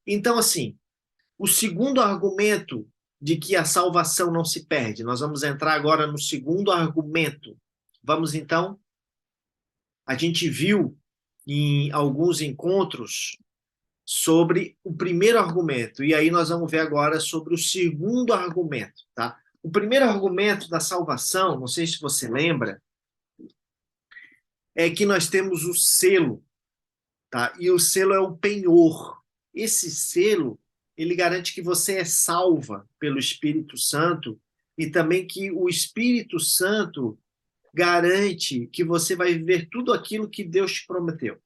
Então, assim, o segundo argumento de que a salvação não se perde, nós vamos entrar agora no segundo argumento. Vamos então, a gente viu em alguns encontros sobre o primeiro argumento, e aí nós vamos ver agora sobre o segundo argumento, tá? O primeiro argumento da salvação, não sei se você lembra, é que nós temos o selo, tá? E o selo é o penhor. Esse selo, ele garante que você é salva pelo Espírito Santo e também que o Espírito Santo garante que você vai viver tudo aquilo que Deus te prometeu.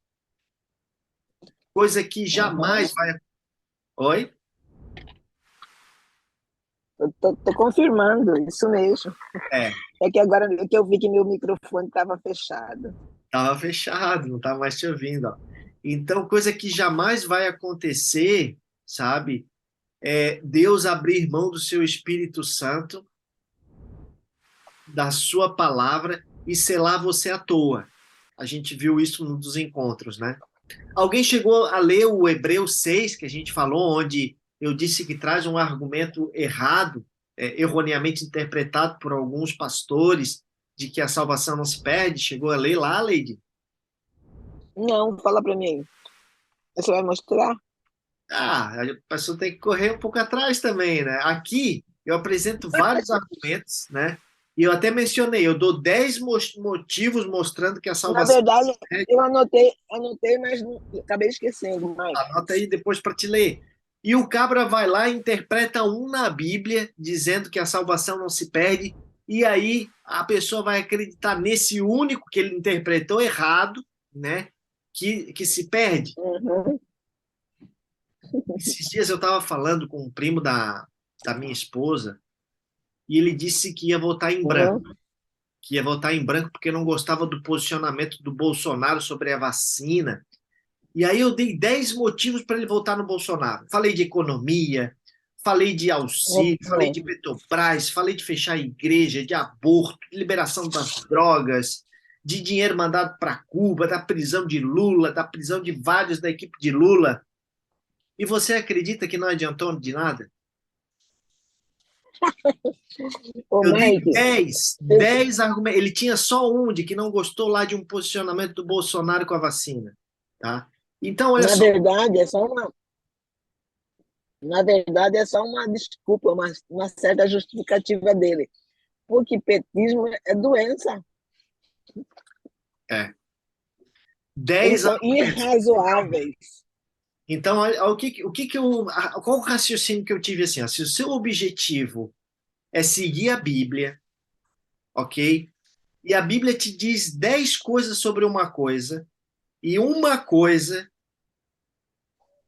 Coisa que Uhum. jamais vai. Oi? Eu tô confirmando, isso mesmo. É, É que agora é que eu vi que meu microfone estava fechado. estava fechado, não estava mais te ouvindo, ó. Então, coisa que jamais vai acontecer, sabe? É Deus abrir mão do seu Espírito Santo, da sua palavra e selar você à toa. A gente viu isso num dos encontros, né? Alguém chegou a ler o Hebreus 6, que a gente falou, onde eu disse que traz um argumento errado, erroneamente interpretado por alguns pastores, de que a salvação não se perde? Chegou a ler lá, Leide? Não, fala para mim. Você vai mostrar? Ah, a pessoa tem que correr um pouco atrás também, né? Aqui eu apresento vários argumentos, né? E eu até mencionei, eu dou 10 motivos mostrando que a Na salvação verdade, eu anotei, mas acabei esquecendo. Mas, anota aí depois para te ler. E o cabra vai lá e interpreta um na Bíblia, dizendo que a salvação não se perde, e aí a pessoa vai acreditar nesse único que ele interpretou errado, né? Que se perde. uhum, Esses dias eu estava falando com um primo da minha esposa, e ele disse que ia votar em branco. uhum. Que ia votar em branco porque não gostava do posicionamento do Bolsonaro sobre a vacina. E aí eu dei 10 motivos para ele votar no Bolsonaro. Falei de economia, falei de auxílio, falei Uhum. de Petrobras, falei de fechar a igreja, de aborto, de liberação das drogas, de dinheiro mandado para Cuba, da prisão de Lula, da prisão de vários da equipe de Lula. E você acredita que não adiantou de nada? Ô, Eu dei Mike, 10 argumentos. Ele tinha só um de que não gostou lá de um posicionamento do Bolsonaro com a vacina, tá? Então, olha na só, verdade, é só uma desculpa, uma certa justificativa dele. Porque petismo é doença. é, 10 Eles são argumentos. irrazoáveis. Então, olha, qual o raciocínio que eu tive assim? Ó, se o seu objetivo é seguir a Bíblia, ok? E a Bíblia te diz 10 coisas sobre uma coisa, e uma coisa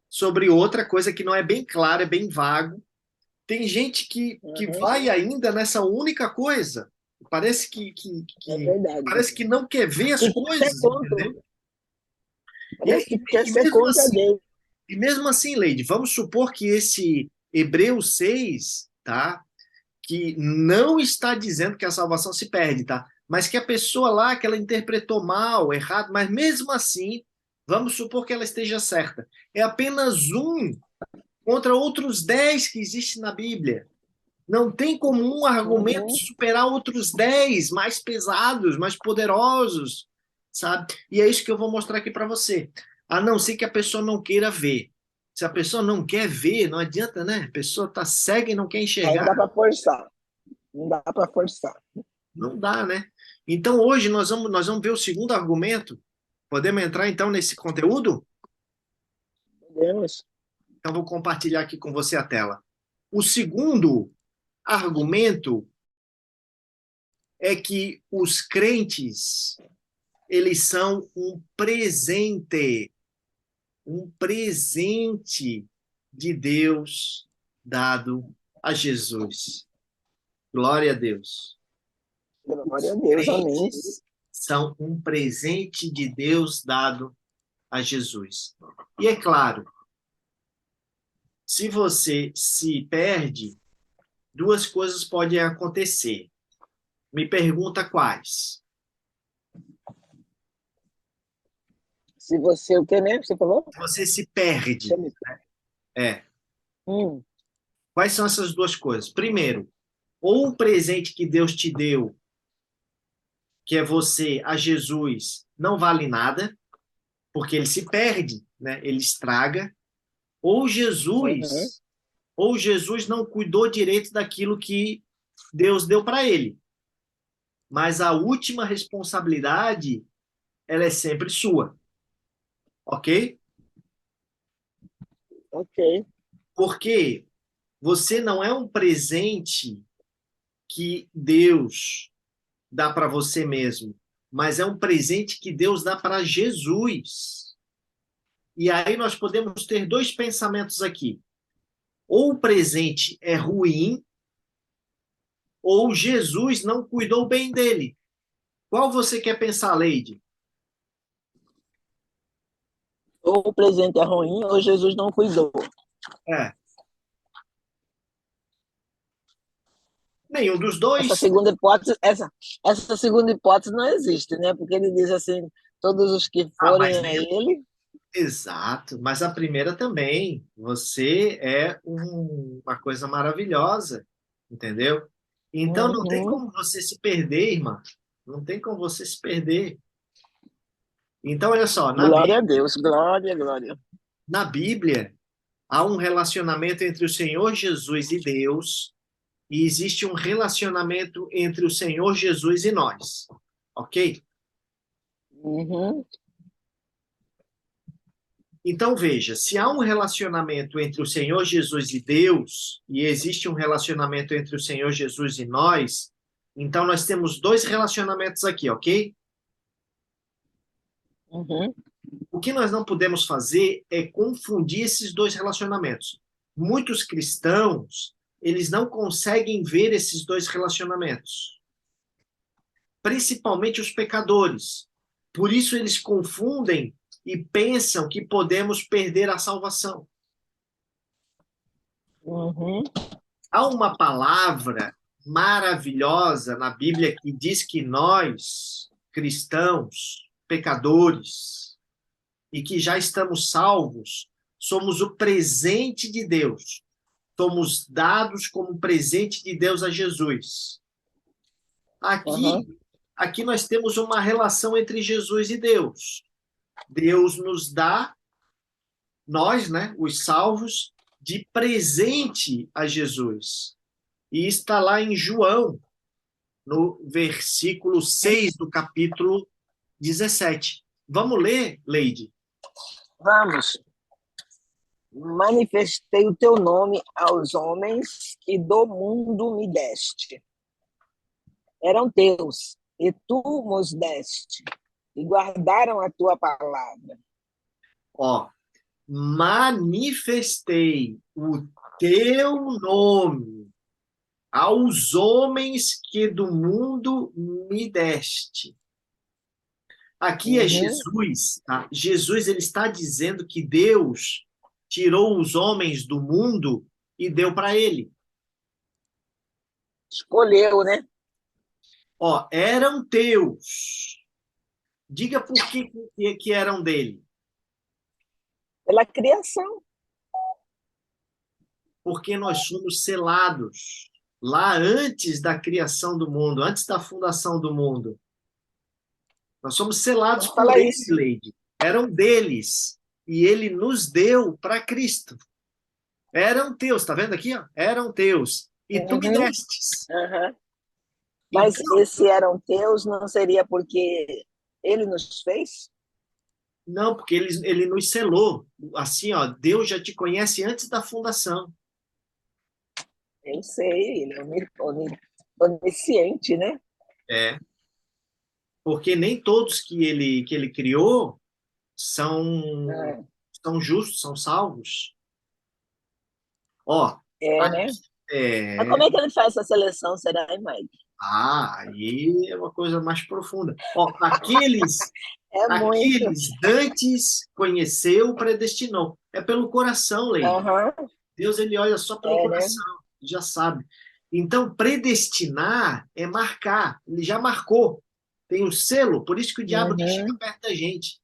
sobre outra coisa que não é bem clara, é bem vago. Tem gente que Uhum, vai ainda nessa única coisa. Parece é verdade. parece que não quer ver as Que quer ser coisas, contra. entendeu? E, Parece que quer e ser mesmo contra assim, Deus. Leide, vamos supor que esse Hebreus 6, tá? Que não está dizendo que a salvação se perde, tá? Mas que a pessoa lá, que ela interpretou mal, errado, mas mesmo assim, vamos supor que ela esteja certa. É apenas um contra outros 10 que existem na Bíblia. Não tem como um argumento Uhum. superar outros 10 mais pesados, mais poderosos, sabe? E é isso que eu vou mostrar aqui para você. A não ser que a pessoa não queira ver. Se a pessoa não quer ver, não adianta, né? A pessoa está cega e não quer Aí não enxergar. dá para forçar. Não dá para forçar. Não dá, né? Então hoje nós vamos ver o segundo argumento. Podemos entrar então nesse conteúdo? Podemos. Então vou compartilhar aqui com você a tela. O segundo argumento é que os crentes, eles são um presente de Deus dado a Jesus. Glória a Deus. Glória Os a Deus. Amém. crentes são um presente de Deus dado a Jesus. E é claro, se você se perde, duas coisas podem acontecer. Me pergunta quais. Se você, o que mesmo? Você falou? Você se perde. Chame. É. Hum, Quais são essas duas coisas? Primeiro, ou o presente que Deus te deu, que é você a Jesus, não vale nada, porque ele se perde, né? Ele estraga, ou uhum, Jesus, ou Jesus não cuidou direito daquilo que Deus deu para ele. Mas a última responsabilidade, ela é sempre sua, ok? ok. Porque você não é um presente que Deus dá para você mesmo, mas é um presente que Deus dá para Jesus. E aí nós podemos ter dois pensamentos aqui. Ou o presente é ruim, ou Jesus não cuidou bem dele. Qual você quer pensar, Leide? Ou o presente é ruim, ou Jesus não cuidou. É, nenhum dos Essa dois. segunda hipótese, essa segunda hipótese não existe, né? Porque ele diz assim, todos os que Ah, forem mas a nem... ele. Exato, mas a primeira também. Você é uma coisa maravilhosa, entendeu? Então não tem Uhum, como você se perder, irmã. Não tem como você se perder. Então, olha só, glória a Deus, glória, glória. Na Bíblia há um relacionamento entre o Senhor Jesus e Deus, e existe um relacionamento entre o Senhor Jesus e nós. Ok? Uhum, Então veja, se há um relacionamento entre o Senhor Jesus e Deus, e existe um relacionamento entre o Senhor Jesus e nós, então nós temos dois relacionamentos aqui, ok? uhum, O que nós não podemos fazer é confundir esses dois relacionamentos. Muitos cristãos, eles não conseguem ver esses dois relacionamentos, principalmente os pecadores. Por isso eles confundem e pensam que podemos perder a salvação. uhum, Há uma palavra maravilhosa na Bíblia que diz que nós, cristãos, pecadores, e que já estamos salvos, somos o presente de Deus. Somos dados como presente de Deus a Jesus. uhum, Aqui, aqui nós temos uma relação entre Jesus e Deus. Deus nos dá, nós, né, os salvos, de presente a Jesus. E está lá em João, no versículo 6 do capítulo 17. Vamos ler, Leide? vamos. Manifestei o teu nome aos homens que do mundo me deste. Eram teus, e tu nos deste, e guardaram a tua palavra. Ó, manifestei o teu nome aos homens que do mundo me deste. Aqui é Uhum. Jesus, tá? Jesus ele está dizendo que Deus tirou os homens do mundo e deu para ele. Escolheu, né? Ó, eram teus. Diga por que eram dele. Pela criação. Porque nós somos selados lá antes da criação do mundo, antes da fundação do mundo. Nós somos selados Não por fala ele, isso. Leide. Eram deles. E ele nos deu para Cristo. Eram teus, tá vendo aqui? Ó? Eram teus. E tu me Uhum. destes. Uhum. Mas Então, esse eram teus não seria porque ele nos fez? não, porque ele nos selou. Assim, ó, Deus já te conhece antes da fundação. Eu sei, ele é onisciente, né? É. Porque nem todos que ele criou são, Ah, são justos, são salvos. Ó, é, né? aqui, Mas como é, é que ele faz essa seleção, será, Mike? aí é uma coisa mais profunda. Ó, aqueles, É muito. aqueles dantes conheceu, predestinou. É pelo coração, Leide. Aham, Deus, ele olha só pelo é, né? coração, já sabe. Então, predestinar é marcar. Ele já marcou. Tem o selo, por isso que o diabo nem chega Uhum. perto da gente.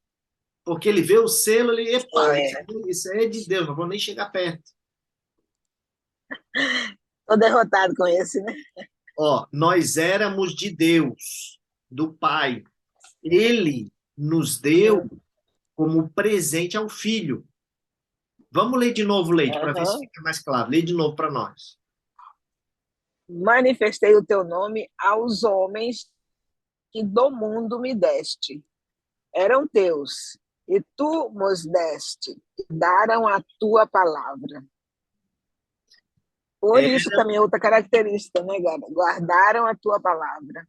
Porque ele vê o selo, ele, epa, É, isso aí é de Deus, não vou nem chegar perto. tô derrotado com esse, né? Ó, nós éramos de Deus, do Pai. Ele nos deu como presente ao Filho. Vamos ler de novo, Leide, para ver se Aham. fica mais claro. Lê de novo para nós. Manifestei o teu nome aos homens que do mundo me deste. Eram teus, e tu nos deste, e daram a tua palavra. Por isso também é outra característica, né, Gada? Guardaram a tua palavra.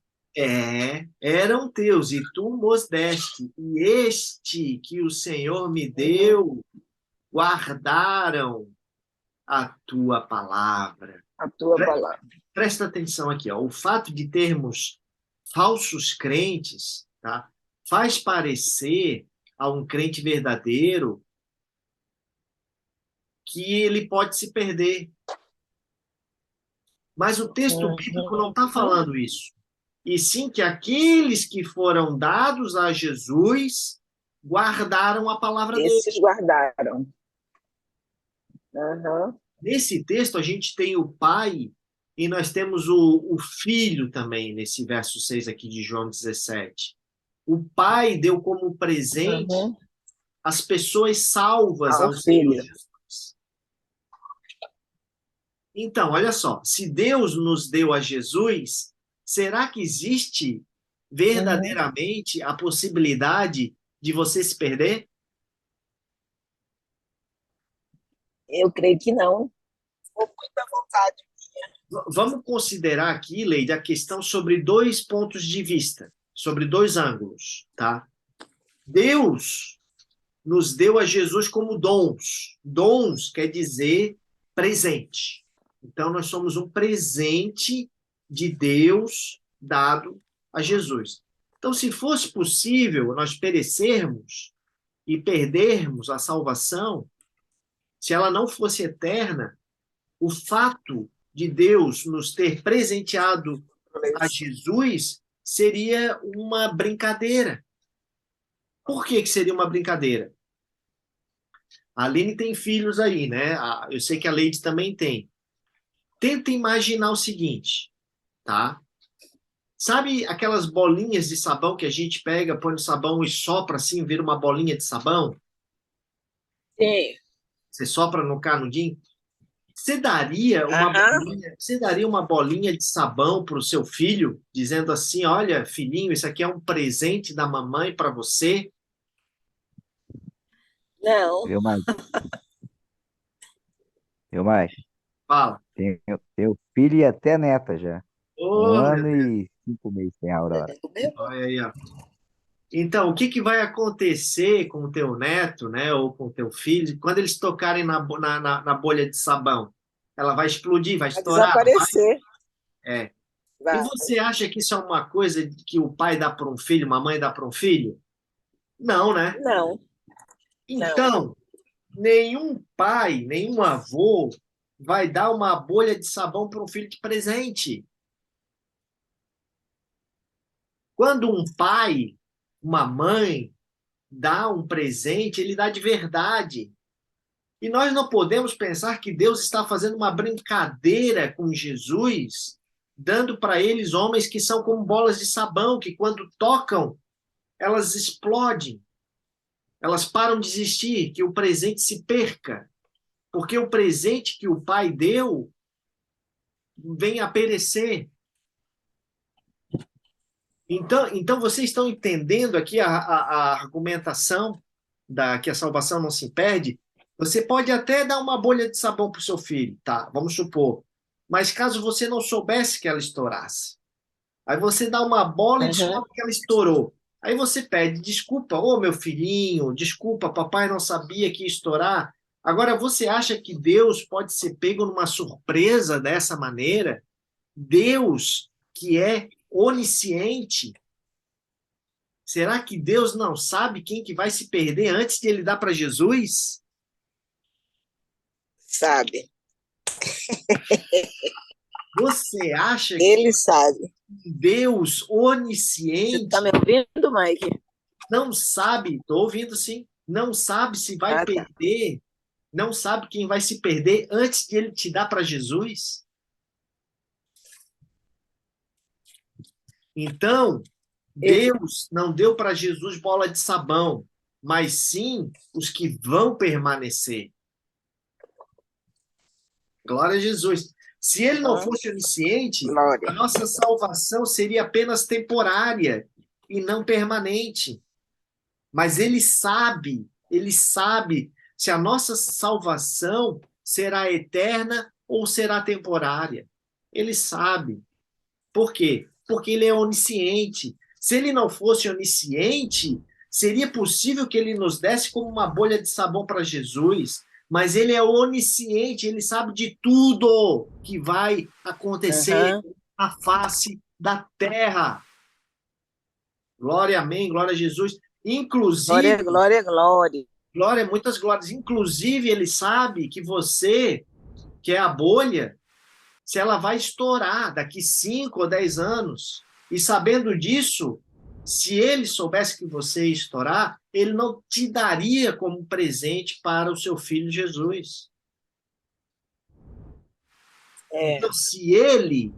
Eram teus, e tu nos deste, e este que o Senhor me Uhum. deu, guardaram a tua palavra. A tua palavra. Presta atenção aqui, ó. O fato de termos falsos crentes, tá, faz parecer a um crente verdadeiro que ele pode se perder. Mas o texto bíblico não está Uhum. falando isso. E sim que aqueles que foram dados a Jesus guardaram a palavra dele. Esses guardaram. Uhum. Nesse texto, a gente tem o pai e nós temos o filho também, nesse verso 6 aqui de João 17. O pai deu como presente Uhum. as pessoas salvas Ao ao Senhor filho. Jesus. Então, olha só, se Deus nos deu a Jesus, será que existe Uhum. verdadeiramente a possibilidade de você se perder? Eu creio que não. Com muita vontade. Vamos considerar aqui, Leide, a questão sobre dois pontos de vista, sobre dois ângulos, tá? Deus nos deu a Jesus como dons. Dons quer dizer presente. Então, nós somos um presente de Deus dado a Jesus. Então, se fosse possível nós perecermos e perdermos a salvação, se ela não fosse eterna, o fato de Deus nos ter presenteado a Jesus seria uma brincadeira. Por que seria uma brincadeira? A Aline tem filhos aí, né? Eu sei que a Leide também tem. Tenta imaginar o seguinte, tá? Sabe aquelas bolinhas de sabão que a gente pega, põe no sabão e sopra assim, vira uma bolinha de sabão? Sim. Você sopra no canudinho? Aham. Você daria uma bolinha de sabão para o seu filho, dizendo assim: olha, filhinho, isso aqui é um presente da mamãe para você? Não. Viu, Mike? Viu, Mike? Fala. Tenho filho e até neta já. Um Ô, meu ano Deus, e 5 meses tem a Aurora. olha aí, ó. Então, o que que vai acontecer com o teu neto, né, ou com o teu filho, quando eles tocarem na bolha de sabão? Ela vai explodir, vai Vai estourar, não vai? desaparecer. É. E Vai. você acha que isso é uma coisa que o pai dá para um filho, uma mãe dá para um filho? Não, né? Não. Não. Então, nenhum pai, nenhum avô vai dar uma bolha de sabão para um filho de presente. Quando um pai, uma mãe dá um presente, ele dá de verdade. E nós não podemos pensar que Deus está fazendo uma brincadeira com Jesus, dando para eles homens que são como bolas de sabão, que quando tocam, elas explodem, elas param de existir, que o presente se perca. Porque o presente que o pai deu vem a perecer. Então vocês estão entendendo aqui a argumentação que a salvação não se perde? Você pode até dar uma bolha de sabão para o seu filho, tá? Vamos supor. Mas caso você não soubesse que ela estourasse, aí você dá uma bola e Uhum. descobre que ela estourou. Aí você pede desculpa, ô meu filhinho, desculpa, papai não sabia que ia estourar. Agora, você acha que Deus pode ser pego numa surpresa dessa maneira? Deus, que é onisciente, será que Deus não sabe quem que vai se perder antes de ele dar para Jesus? Sabe. Você acha que Ele sabe. Deus Você está me onisciente ouvindo, Mike? não sabe? Estou ouvindo sim. não sabe se vai Ah, tá. perder, não sabe quem vai se perder antes de ele te dar para Jesus? Então, E- Deus não deu para Jesus bola de sabão, mas sim os que vão permanecer. Glória a Jesus. Se ele não fosse onisciente, a Glória. nossa salvação seria apenas temporária e não permanente. Mas ele sabe se a nossa salvação será eterna ou será temporária. Ele sabe. Por quê? Porque ele é onisciente. Se ele não fosse onisciente, seria possível que ele nos desse como uma bolha de sabão para Jesus, mas ele é onisciente, ele sabe de tudo que vai acontecer Aham. na face da terra. Glória, amém, glória a Jesus. Glória, Inclusive, glória, glória. glória, muitas glórias. Inclusive, ele sabe que você, que é a bolha, se ela vai estourar daqui 5 ou 10 anos. E sabendo disso, se ele soubesse que você ia estourar, ele não te daria como presente para o seu filho Jesus. É, Então, se ele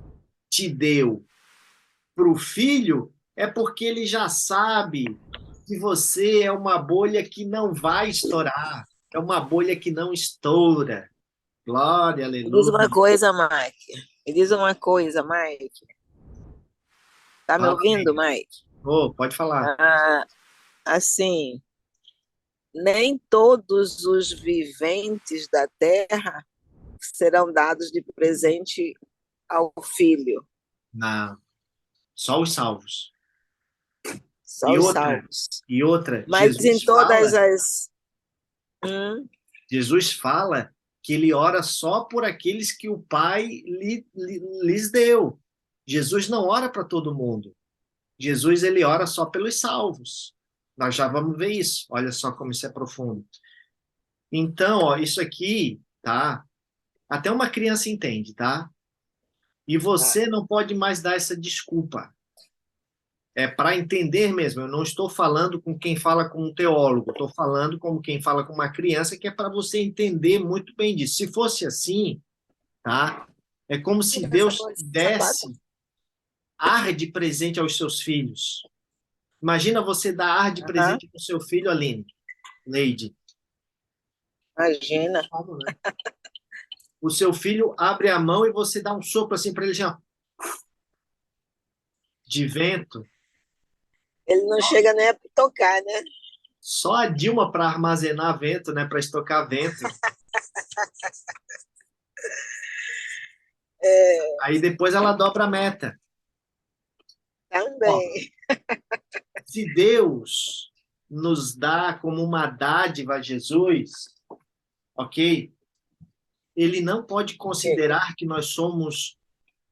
te deu para o filho, é porque ele já sabe que você é uma bolha que não vai estourar, é uma bolha que não estoura. Glória, me diz uma aleluia. coisa, Mike. Me diz uma coisa, Mike. Tá me Fala ouvindo, bem. Mike? Oh, pode falar. Ah, assim, nem todos os viventes da terra serão dados de presente ao filho, Não, só os salvos. só E os outra, salvos. e outra, Mas em todas as. Hum, Jesus fala que ele ora só por aqueles que o Pai lhes deu. Jesus não ora para todo mundo. Jesus ele ora só pelos salvos. Nós já vamos ver isso. Olha só como isso é profundo. Então, ó, isso aqui, tá? Até uma criança entende, tá? E tá, você não pode mais dar essa desculpa. É para entender mesmo. Eu não estou falando com quem fala com um teólogo, estou falando como quem fala com uma criança, que é para você entender muito bem disso. Se fosse assim, tá? É como se tira essa Deus porra desse sapato. desse ar de presente aos seus filhos. Imagina você dar ar de Aham, presente para o seu filho, Aline, Leide. imagina. Como, né? O seu filho abre a mão e você dá um sopro assim para ele, assim, ó, de vento. Ele não chega nem a tocar, né? Só a Dilma para armazenar vento, né? Para estocar vento. É, Aí depois ela dobra a meta. Ó, também. se Deus nos dá como uma dádiva a Jesus, ok? Ele não pode considerar que nós somos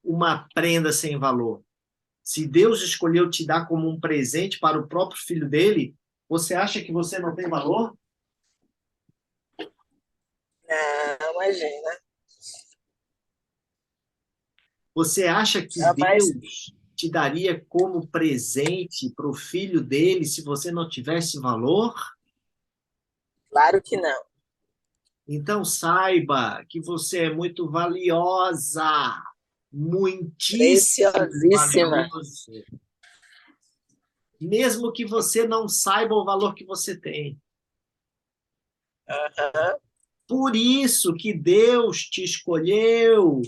uma prenda sem valor. Se Deus escolheu te dar como um presente para o próprio filho dele, você acha que você não tem valor? Não, imagina. Você acha que Mas, Deus te daria como presente para o filho dele se você não tivesse valor? claro que não. Então saiba que você é muito valiosa, muitíssimo Preciosíssima. valioso, mesmo que você não saiba o valor que você tem. Aham. Por isso que Deus te escolheu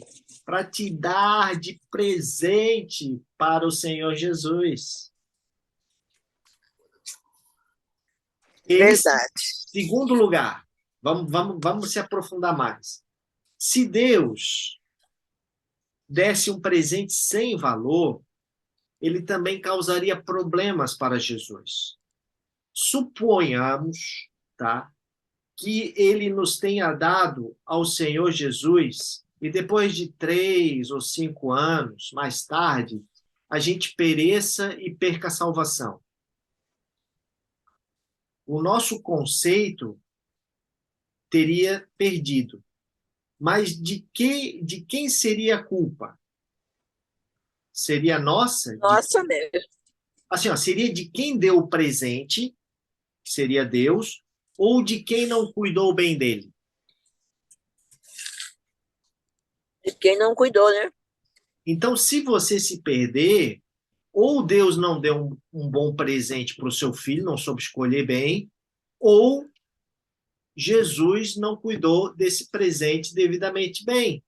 para te dar de presente para o Senhor Jesus. Ele, Verdade. segundo lugar, vamos se aprofundar mais. Se Deus desse um presente sem valor, ele também causaria problemas para Jesus. Suponhamos, tá, que ele nos tenha dado ao Senhor Jesus e depois de 3 ou 5 anos, mais tarde, a gente pereça e perca a salvação. O nosso conceito teria perdido. Mas de quem seria a culpa? Seria nossa? Nossa, mesmo. Assim, ó, seria de quem deu o presente, que seria Deus, ou de quem não cuidou bem dele? E quem não cuidou, né? Então, se você se perder, ou Deus não deu um bom presente para o seu filho, não soube escolher bem, ou Jesus não cuidou desse presente devidamente bem.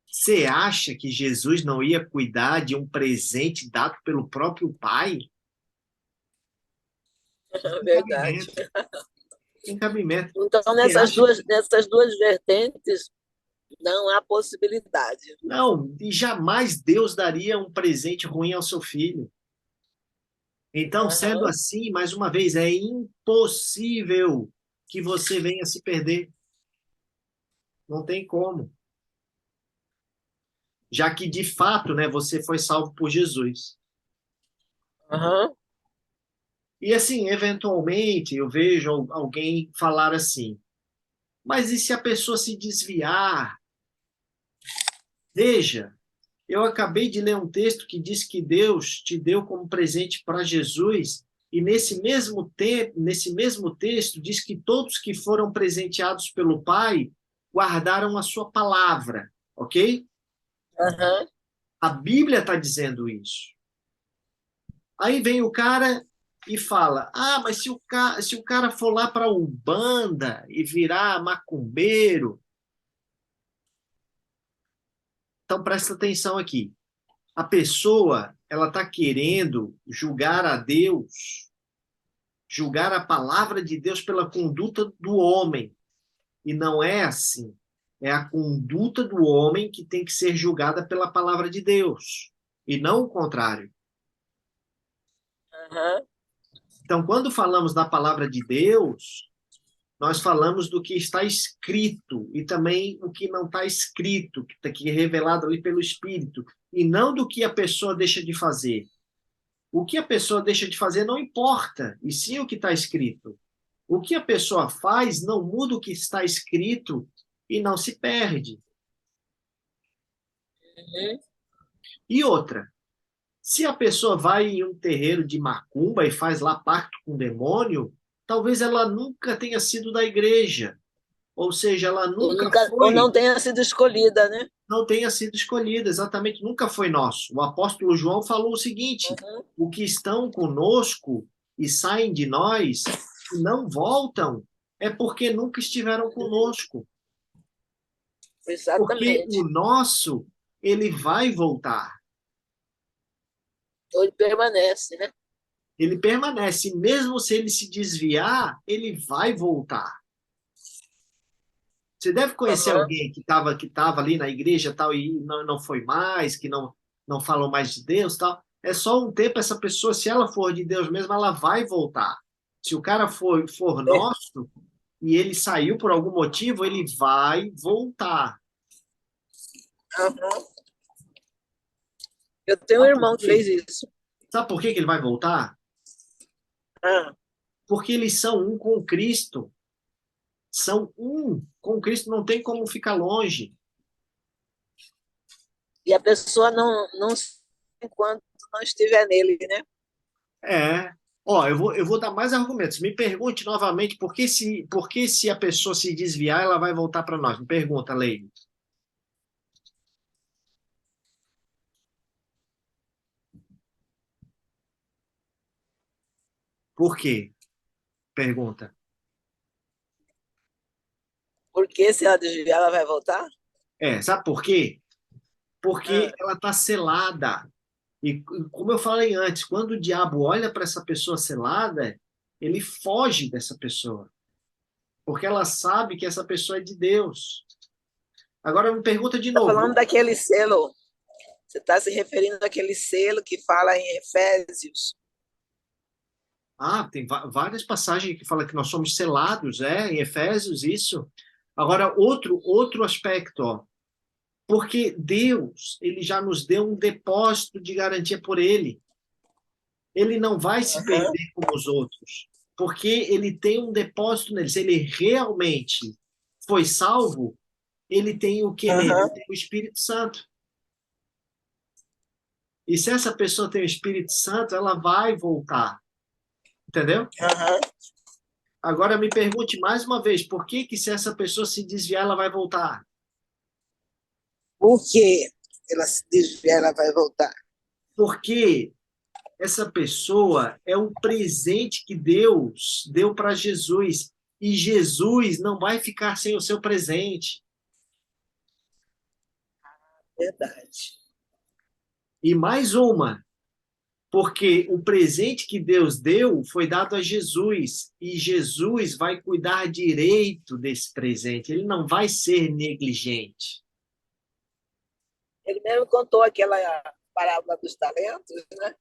Você acha que Jesus não ia cuidar de um presente dado pelo próprio Pai? É Tem verdade. cabimento. Tem cabimento. Então, Você acha que... nessas duas vertentes, não há possibilidade. Não, e jamais Deus daria um presente ruim ao seu filho. Então, sendo Aham, assim, mais uma vez, é impossível que você venha se perder. Não tem como. Já que, de fato, né, você foi salvo por Jesus. aham, E assim, eventualmente, eu vejo alguém falar assim, mas e se a pessoa se desviar? Veja, eu acabei de ler um texto que diz que Deus te deu como presente para Jesus, e nesse mesmo texto diz que todos que foram presenteados pelo Pai guardaram a sua palavra, ok? aham. A Bíblia está dizendo isso. Aí vem o cara e fala: ah, mas se o cara for lá para Umbanda e virar macumbeiro, então presta atenção aqui. A pessoa, ela está querendo julgar a Deus, julgar a palavra de Deus pela conduta do homem. E não é assim. É a conduta do homem que tem que ser julgada pela palavra de Deus, e não o contrário. Aham. Então, quando falamos da palavra de Deus, nós falamos do que está escrito e também o que não está escrito, que está aqui revelado ali pelo Espírito, e não do que a pessoa deixa de fazer. O que a pessoa deixa de fazer não importa, e sim o que está escrito. O que a pessoa faz não muda o que está escrito e não se perde. Uhum. E outra, se a pessoa vai em um terreiro de macumba e faz lá pacto com o demônio, talvez ela nunca tenha sido da igreja, ou seja, ela nunca Ou foi, não tenha sido escolhida, né? não tenha sido escolhida, exatamente, nunca foi nosso. O apóstolo João falou o seguinte: Uhum. o que estão conosco e saem de nós e não voltam é porque nunca estiveram conosco. Porque o Exatamente. nosso, ele vai voltar. Ou ele permanece, né? Ele permanece, mesmo se ele se desviar, ele vai voltar. Você deve conhecer Aham. alguém que tava ali na igreja tal e não foi mais, que não falou mais de Deus tal. É só um tempo essa pessoa, se ela for de Deus mesmo, ela vai voltar. Se o cara for É. nosso e ele saiu por algum motivo, ele vai voltar. Aham. Eu tenho um Sabe por irmão que quê? fez isso. Sabe por quê que ele vai voltar? Ah, Porque eles são um com Cristo. São um com Cristo, não tem como ficar longe. e a pessoa não se enquanto não estiver nele, né? É. Ó, eu vou dar mais argumentos. Me pergunte novamente por que se a pessoa se desviar, ela vai voltar para nós. Me pergunta, Leide. Por quê? Pergunta. Porque se ela desviar, ela vai voltar? Sabe por quê? Porque Ah, ela está selada. E como eu falei antes, quando o diabo olha para essa pessoa selada, ele foge dessa pessoa, porque ela sabe que essa pessoa é de Deus. Agora me pergunta de tá novo. falando daquele selo. Você está se referindo àquele selo que fala em Efésios. Ah, tem várias passagens que falam que nós somos selados, em Efésios, isso. Agora, outro aspecto, ó, porque Deus, ele já nos deu um depósito de garantia por ele. Ele não vai se Aham, perder como os outros, porque ele tem um depósito nele. Se ele realmente foi salvo, ele tem o que nele? Ele aham, tem o Espírito Santo. E se essa pessoa tem o Espírito Santo, ela vai voltar, entendeu? aham. Agora me pergunte mais uma vez, por que que se essa pessoa se desviar, ela vai voltar? Porque ela se desviar, ela vai voltar. Porque essa pessoa é um presente que Deus deu para Jesus. E Jesus não vai ficar sem o seu presente. Verdade. E mais uma, porque o presente que Deus deu foi dado a Jesus. E Jesus vai cuidar direito desse presente. Ele não vai ser negligente. Ele mesmo contou aquela parábola dos talentos, né?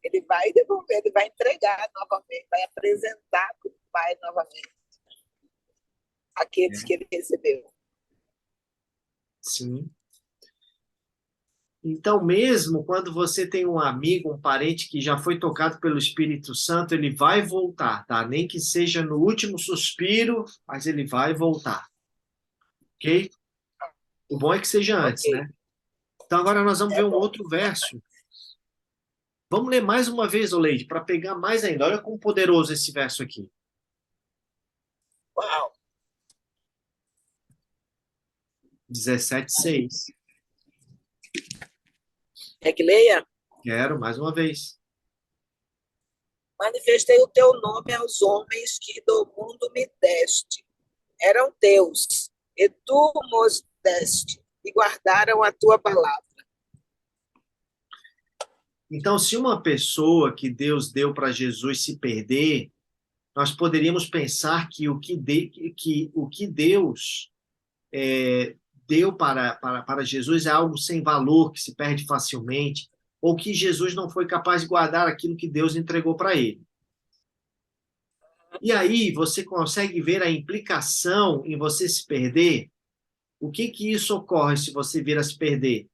Ele vai devolver, ele vai entregar novamente, vai apresentar para o pai novamente aqueles que ele recebeu. Sim. Então, mesmo quando você tem um amigo, um parente que já foi tocado pelo Espírito Santo, ele vai voltar, tá? Nem que seja no último suspiro, mas ele vai voltar. Ok? O bom é que seja antes, Ok, né? Então, agora nós vamos é ver um bom. outro verso. Vamos ler mais uma vez, Oleide, para pegar mais ainda. Olha como poderoso esse verso aqui. Uau! 17:6. É que leia? Quero mais uma vez. Manifestei o teu nome aos homens que do mundo me deste. Eram teus, e tu os deste, e guardaram a tua palavra. Então, se uma pessoa que Deus deu para Jesus se perder, nós poderíamos pensar que o que Deus deu para Jesus é algo sem valor, que se perde facilmente, ou que Jesus não foi capaz de guardar aquilo que Deus entregou para ele. E aí você consegue ver a implicação em você se perder? O que que isso ocorre se você vir a se perder?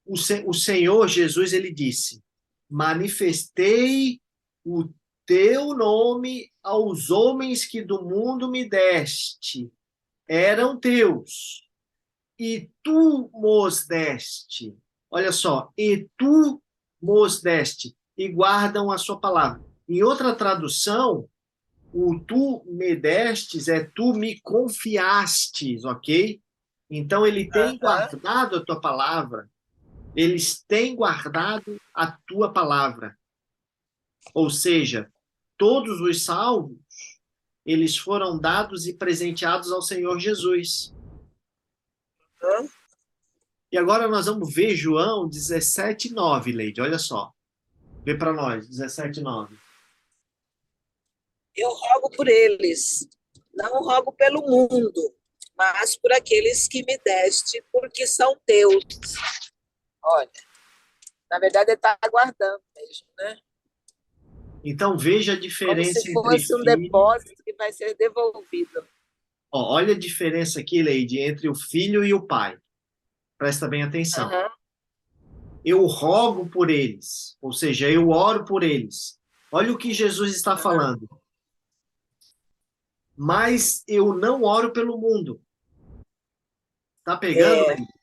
O Senhor Jesus, ele disse: manifestei o teu nome aos homens que do mundo me deste. Eram teus, e tu mos deste. Olha só, e tu mos deste, e guardam a sua palavra. Em outra tradução, o tu me destes é tu me confiastes, ok? Então ele tem guardado a tua palavra, eles têm guardado a tua palavra. Ou seja, todos os salvos, eles foram dados e presenteados ao Senhor Jesus. Hã? E agora nós vamos ver João 17:9, Leide, olha só. Vê para nós, 17:9. Eu rogo por eles, não rogo pelo mundo, mas por aqueles que me deste, porque são teus. Olha, na verdade ele está aguardando mesmo, né? Então veja a Como diferença se entre fosse um filho. depósito que vai ser devolvido. Ó, olha a diferença aqui, Leide, entre o filho e o pai. Presta bem atenção. Uhum. Eu rogo por eles, ou seja, eu oro por eles. Olha o que Jesus está falando. Mas eu não oro pelo mundo. Tá pegando, É, Leide?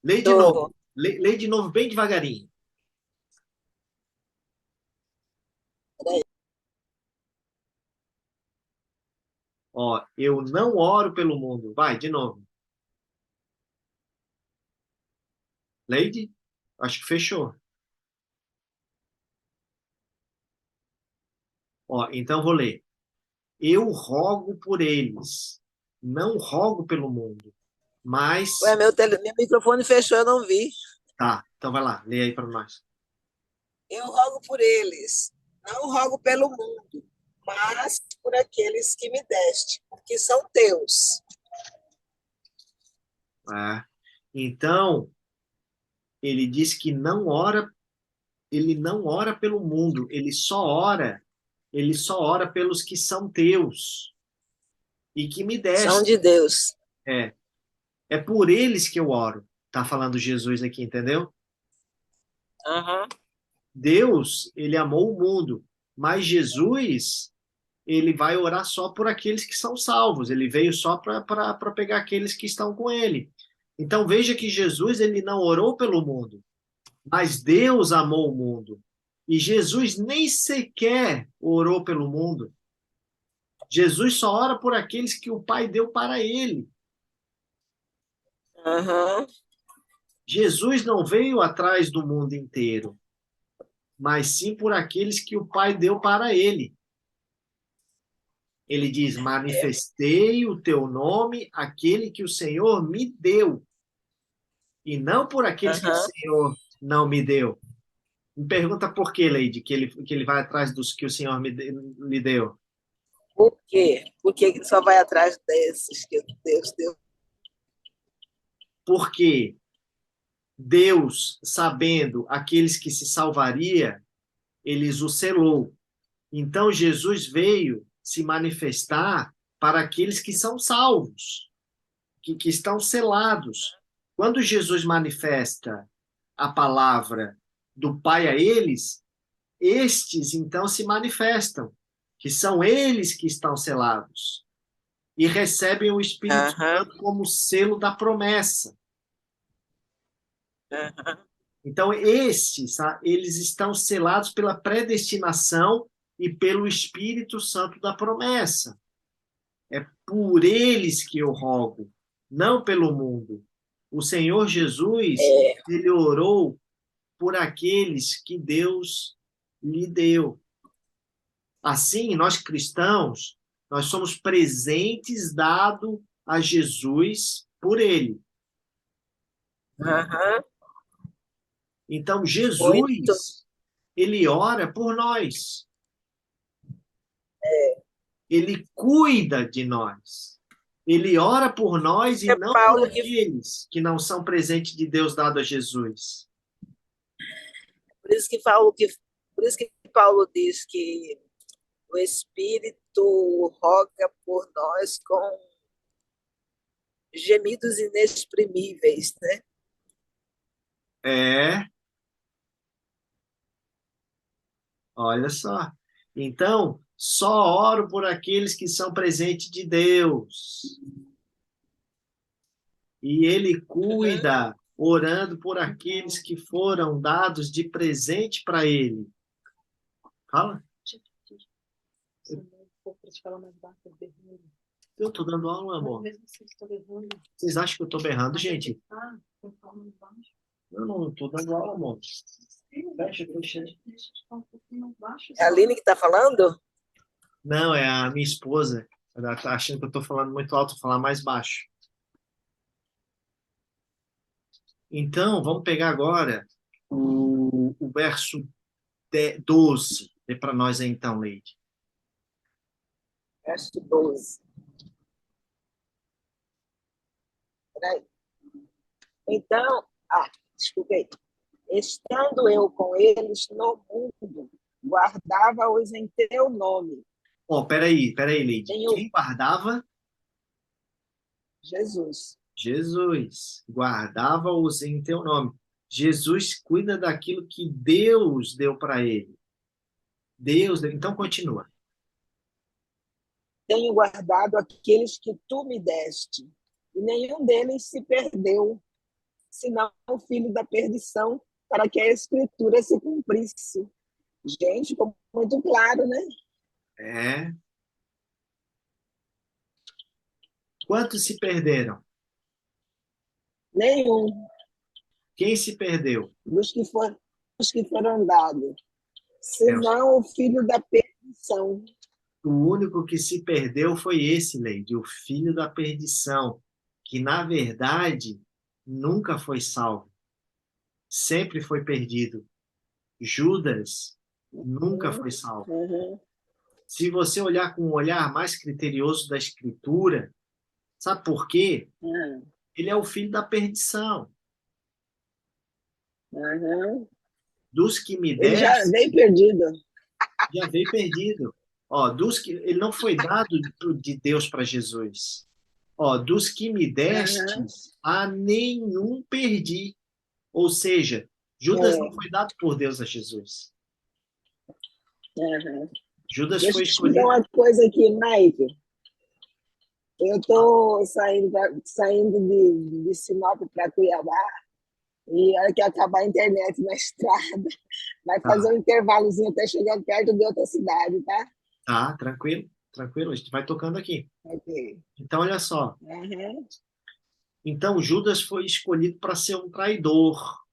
Lê de tô. novo. Lê de novo, bem devagarinho. Ó, eu não oro pelo mundo. Vai, de novo. Leide? Acho que fechou. Ó, então vou ler. Eu rogo por eles. Não rogo pelo mundo. Ué, Mas. meu microfone fechou, eu não vi. Tá, então vai lá, lê aí para nós. Eu rogo por eles, não rogo pelo mundo, mas por aqueles que me deste, porque são teus. É. Então, ele diz que não ora, ele não ora pelo mundo, ele só ora pelos que são teus e que me São deste. de Deus. É, é por eles que eu oro. Tá falando Jesus aqui, entendeu? Uhum. Deus, ele amou o mundo, mas Jesus, ele vai orar só por aqueles que são salvos. Ele veio só para pegar aqueles que estão com ele. Então veja que Jesus, ele não orou pelo mundo, mas Deus amou o mundo. E Jesus nem sequer orou pelo mundo. Jesus só ora por aqueles que o Pai deu para ele. Aham. Jesus não veio atrás do mundo inteiro, mas sim por aqueles que o Pai deu para ele. Ele diz: manifestei o teu nome, aquele que o Senhor me deu, e não por aqueles que o Aham. Senhor não me deu. Me pergunta por que, Leide, que ele vai atrás dos que o Senhor lhe deu. Por quê? Porque ele só vai atrás desses que Deus deu. Porque Deus, sabendo aqueles que se salvaria, eles o selou. Então Jesus veio se manifestar para aqueles que são salvos, que estão selados. Quando Jesus manifesta a palavra do Pai a eles, estes então se manifestam, que são eles que estão selados e recebem o Espírito Aham. Santo como selo da promessa. Aham. Então, esses, eles estão selados pela predestinação e pelo Espírito Santo da promessa. É por eles que eu rogo, não pelo mundo. O Senhor Jesus, ele orou por aqueles que Deus lhe deu. Assim, nós cristãos, nós somos presentes dados a Jesus por ele. Aham. Então, Muito. Jesus, ele ora por nós. Ele cuida de nós. Ele ora por nós e É não por Paulo que, aqueles que não são presentes de Deus dado a Jesus. por isso que Paulo que, por isso que Paulo diz que o Espírito roga por nós com gemidos inexprimíveis, né? É, olha só. Então, só oro por aqueles que são presentes de Deus. E ele Uhum. cuida, orando por aqueles que foram dados de presente para ele. Fala. Eu estou dando aula, amor. Vocês acham que eu estou berrando, gente? Eu não estou dando aula, amor. Fecha, fecha. É a Aline que está falando? Não, é a minha esposa. Ela está achando que eu estou falando muito alto, vou falar mais baixo. Então, vamos pegar agora o verso 12. Dê para nós aí, então, Leide. Verso 12. Peraí. Então, desculpei. Estando eu com eles no mundo, guardava-os em teu nome. Ó, peraí, Leide. Tenho Quem guardava? Jesus. Jesus. Guardava-os em teu nome. Jesus cuida daquilo que Deus deu para ele. Deus deu. Então, continua. Tenho guardado aqueles que tu me deste, e nenhum deles se perdeu, senão o filho da perdição, para que a Escritura se cumprisse. Gente, ficou muito claro, né? É. Quantos se perderam? Nenhum Quem se perdeu? dos que foram dados, É, senão o filho da perdição. o único que se perdeu foi esse, Leide, o filho da perdição, que na verdade nunca foi salvo, sempre foi perdido. Judas nunca foi salvo. Uhum. Se você olhar com um olhar mais criterioso da Escritura, sabe por quê? Uhum. Ele é o filho da perdição. Uhum. Dos que me Ele já deste, veio perdido. já veio perdido. Ó, ele não foi dado de Deus para Jesus. Ó, dos que me deste, Uhum. a nenhum perdi. Ou seja, Judas não foi dado por Deus a Jesus. Uhum. Judas Deixa foi eu te explicar escolhido. uma coisa aqui, Mike. Eu estou saindo de Sinop para Cuiabá, e a hora que acabar a internet na estrada, vai fazer Tá, um intervalozinho até chegar perto de outra cidade, tá? tá, tranquilo, Tranquilo? A gente vai tocando aqui. Ok. Então, olha só. Uhum. Então, Judas foi escolhido para ser um traidor.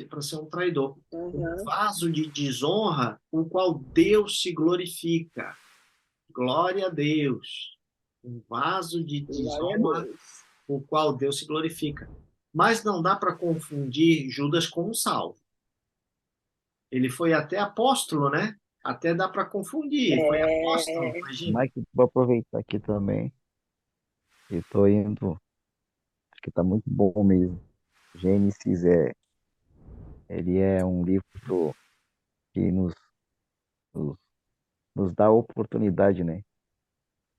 Para ser um traidor. Um Uhum. vaso de desonra, o qual Deus se glorifica. Glória a Deus. Um vaso de Glória a desonra, Deus. o qual Deus se glorifica. Mas não dá para confundir Judas com um salvo. Ele foi até apóstolo, né? Até dá para confundir. Foi apóstolo, É, imagina. Mike, vou aproveitar aqui também. Eu tô indo, acho que tá muito bom mesmo. Gênesis ele é um livro que nos, nos dá a oportunidade, né,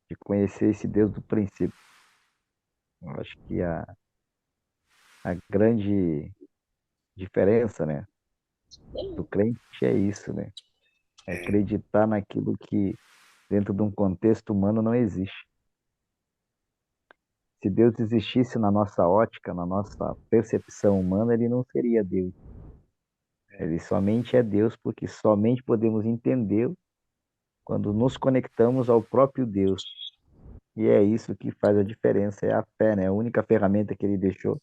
de conhecer esse Deus do princípio. Eu acho que a grande diferença, né, do crente é isso, né? É É, acreditar naquilo que dentro de um contexto humano não existe. Se Deus existisse na nossa ótica, na nossa percepção humana, ele não seria Deus. Ele somente é Deus porque somente podemos entendê-lo quando nos conectamos ao próprio Deus. E é isso que faz a diferença, é a fé, né? A única ferramenta que ele deixou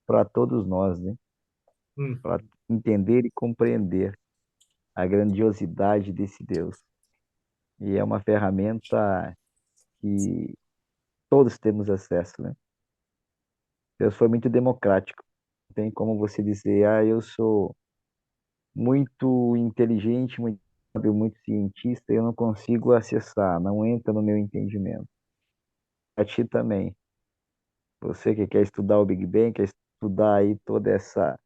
para todos nós, né? Para hum, entender e compreender a grandiosidade desse Deus. E é uma ferramenta que todos temos acesso, né? Deus foi muito democrático. Não tem como você dizer, ah, eu sou muito inteligente, muito sábio, muito cientista, eu não consigo acessar, não entra no meu entendimento. A ti também. Você que quer estudar o Big Bang, quer estudar aí toda essa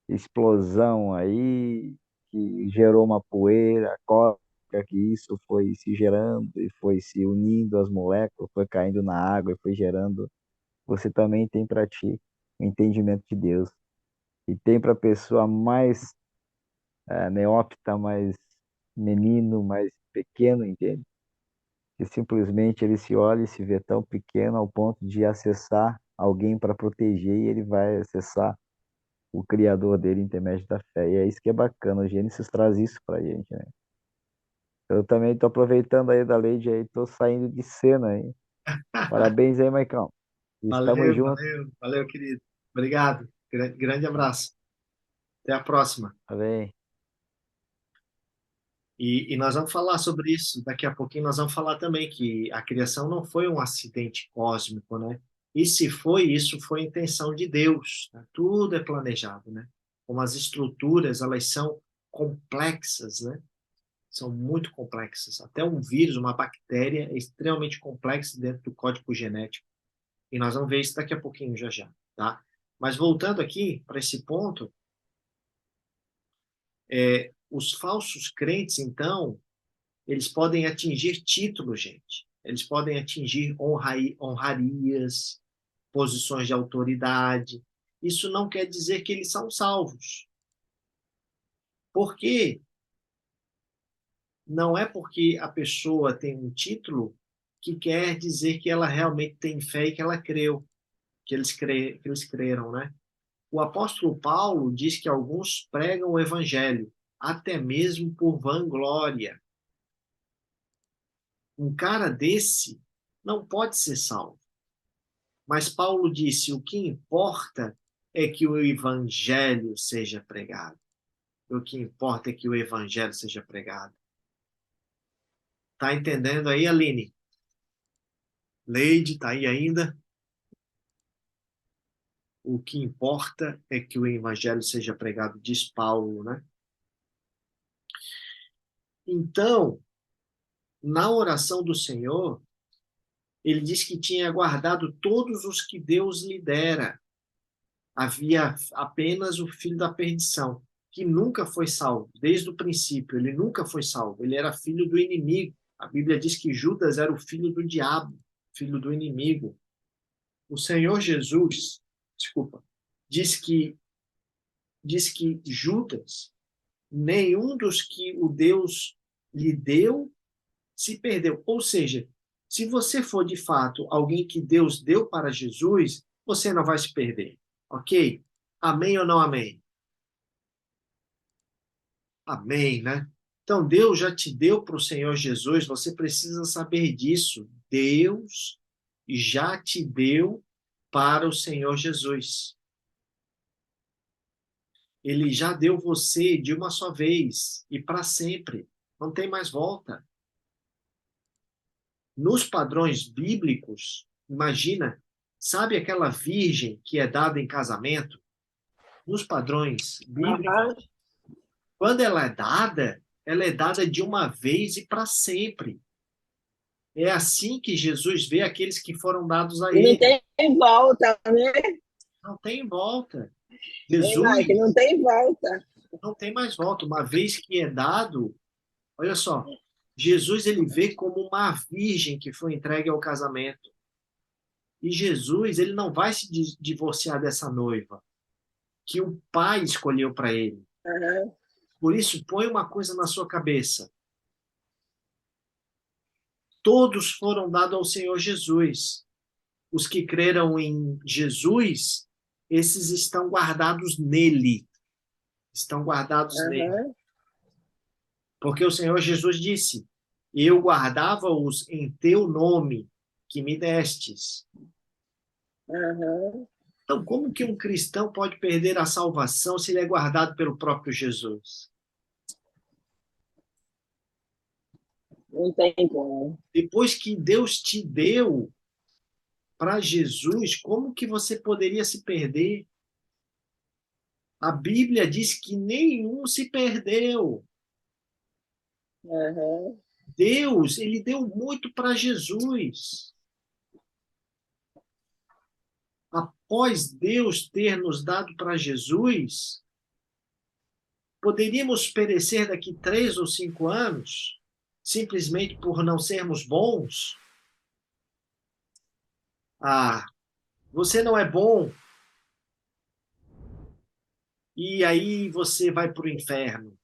explosão aí que gerou uma poeira cósmica, que isso foi se gerando e foi se unindo as moléculas, foi caindo na água e foi gerando. Você também tem para ti o entendimento de Deus. E tem para a pessoa mais neófita, mais menino, mais pequeno, entende? Que simplesmente ele se olha e se vê tão pequeno ao ponto de acessar alguém para proteger e ele vai acessar o Criador dele intermédio da fé. E é isso que é bacana. O Gênesis traz isso para a gente, né? Eu também estou aproveitando aí da Lady aí, estou saindo de cena aí. Parabéns aí, Maicão. Estamos valeu, juntos. valeu, valeu, querido. Obrigado. Grande abraço. Até a próxima. Tá bem? E nós vamos falar sobre isso daqui a pouquinho. Nós vamos falar também que a criação não foi um acidente cósmico, né? E se foi, isso foi intenção de Deus. Né? Tudo é planejado, né? Como as estruturas, elas são complexas, né? São muito complexas. Até um vírus, uma bactéria é extremamente complexa dentro do código genético. E nós vamos ver isso daqui a pouquinho, já já, tá? Mas voltando aqui para esse ponto, os falsos crentes, então, eles podem atingir títulos, gente. Eles podem atingir honrarias, posições de autoridade. Isso não quer dizer que eles são salvos. Porque não é porque a pessoa tem um título que quer dizer que ela realmente tem fé e que ela creu, que eles creram, né? O apóstolo Paulo diz que alguns pregam o evangelho, até mesmo por vanglória. Um cara desse não pode ser salvo. Mas Paulo disse: o que importa é que o evangelho seja pregado. O que importa é que o evangelho seja pregado. Tá entendendo aí, Aline? Leide, tá aí ainda? O que importa é que o evangelho seja pregado, diz Paulo, né? Então, na oração do Senhor, ele diz que tinha guardado todos os que Deus lhe dera. Havia apenas o filho da perdição, que nunca foi salvo, desde o princípio, ele nunca foi salvo, ele era filho do inimigo. A Bíblia diz que Judas era o filho do diabo, filho do inimigo. O Senhor Jesus, desculpa, diz que Judas, nenhum dos que o Deus lhe deu se perdeu. Ou seja, se você for de fato alguém que Deus deu para Jesus, você não vai se perder. Ok? Amém ou não amém? Amém, né? Então, Deus já te deu para o Senhor Jesus, você precisa saber disso. Deus já te deu para o Senhor Jesus. Ele já deu você de uma só vez e para sempre. Não tem mais volta. Nos padrões bíblicos, imagina, sabe aquela virgem que é dada em casamento? Nos padrões bíblicos, Aham. quando ela é dada de uma vez e para sempre. É assim que Jesus vê aqueles que foram dados a E não ele. tem volta, né? Não tem volta. Hein, Mike? Jesus Não tem volta. não tem mais volta. Uma vez que é dado, olha só, Jesus ele vê como uma virgem que foi entregue ao casamento. E Jesus, ele não vai se divorciar dessa noiva que o pai escolheu para ele. Aham. Por isso, põe uma coisa na sua cabeça. Todos foram dados ao Senhor Jesus. Os que creram em Jesus, esses estão guardados nele. Estão guardados nele. Aham. Porque o Senhor Jesus disse: Eu guardava-os em teu nome, que me destes. Aham. Então, como que um cristão pode perder a salvação se ele é guardado pelo próprio Jesus? Não tem como. Depois que Deus te deu para Jesus, como que você poderia se perder? A Bíblia diz que nenhum se perdeu. Aham. Deus, ele deu muito para Jesus. Após Deus ter nos dado para Jesus, poderíamos perecer daqui 3 ou 5 anos, simplesmente por não sermos bons? Ah, você não é bom, e aí você vai para o inferno.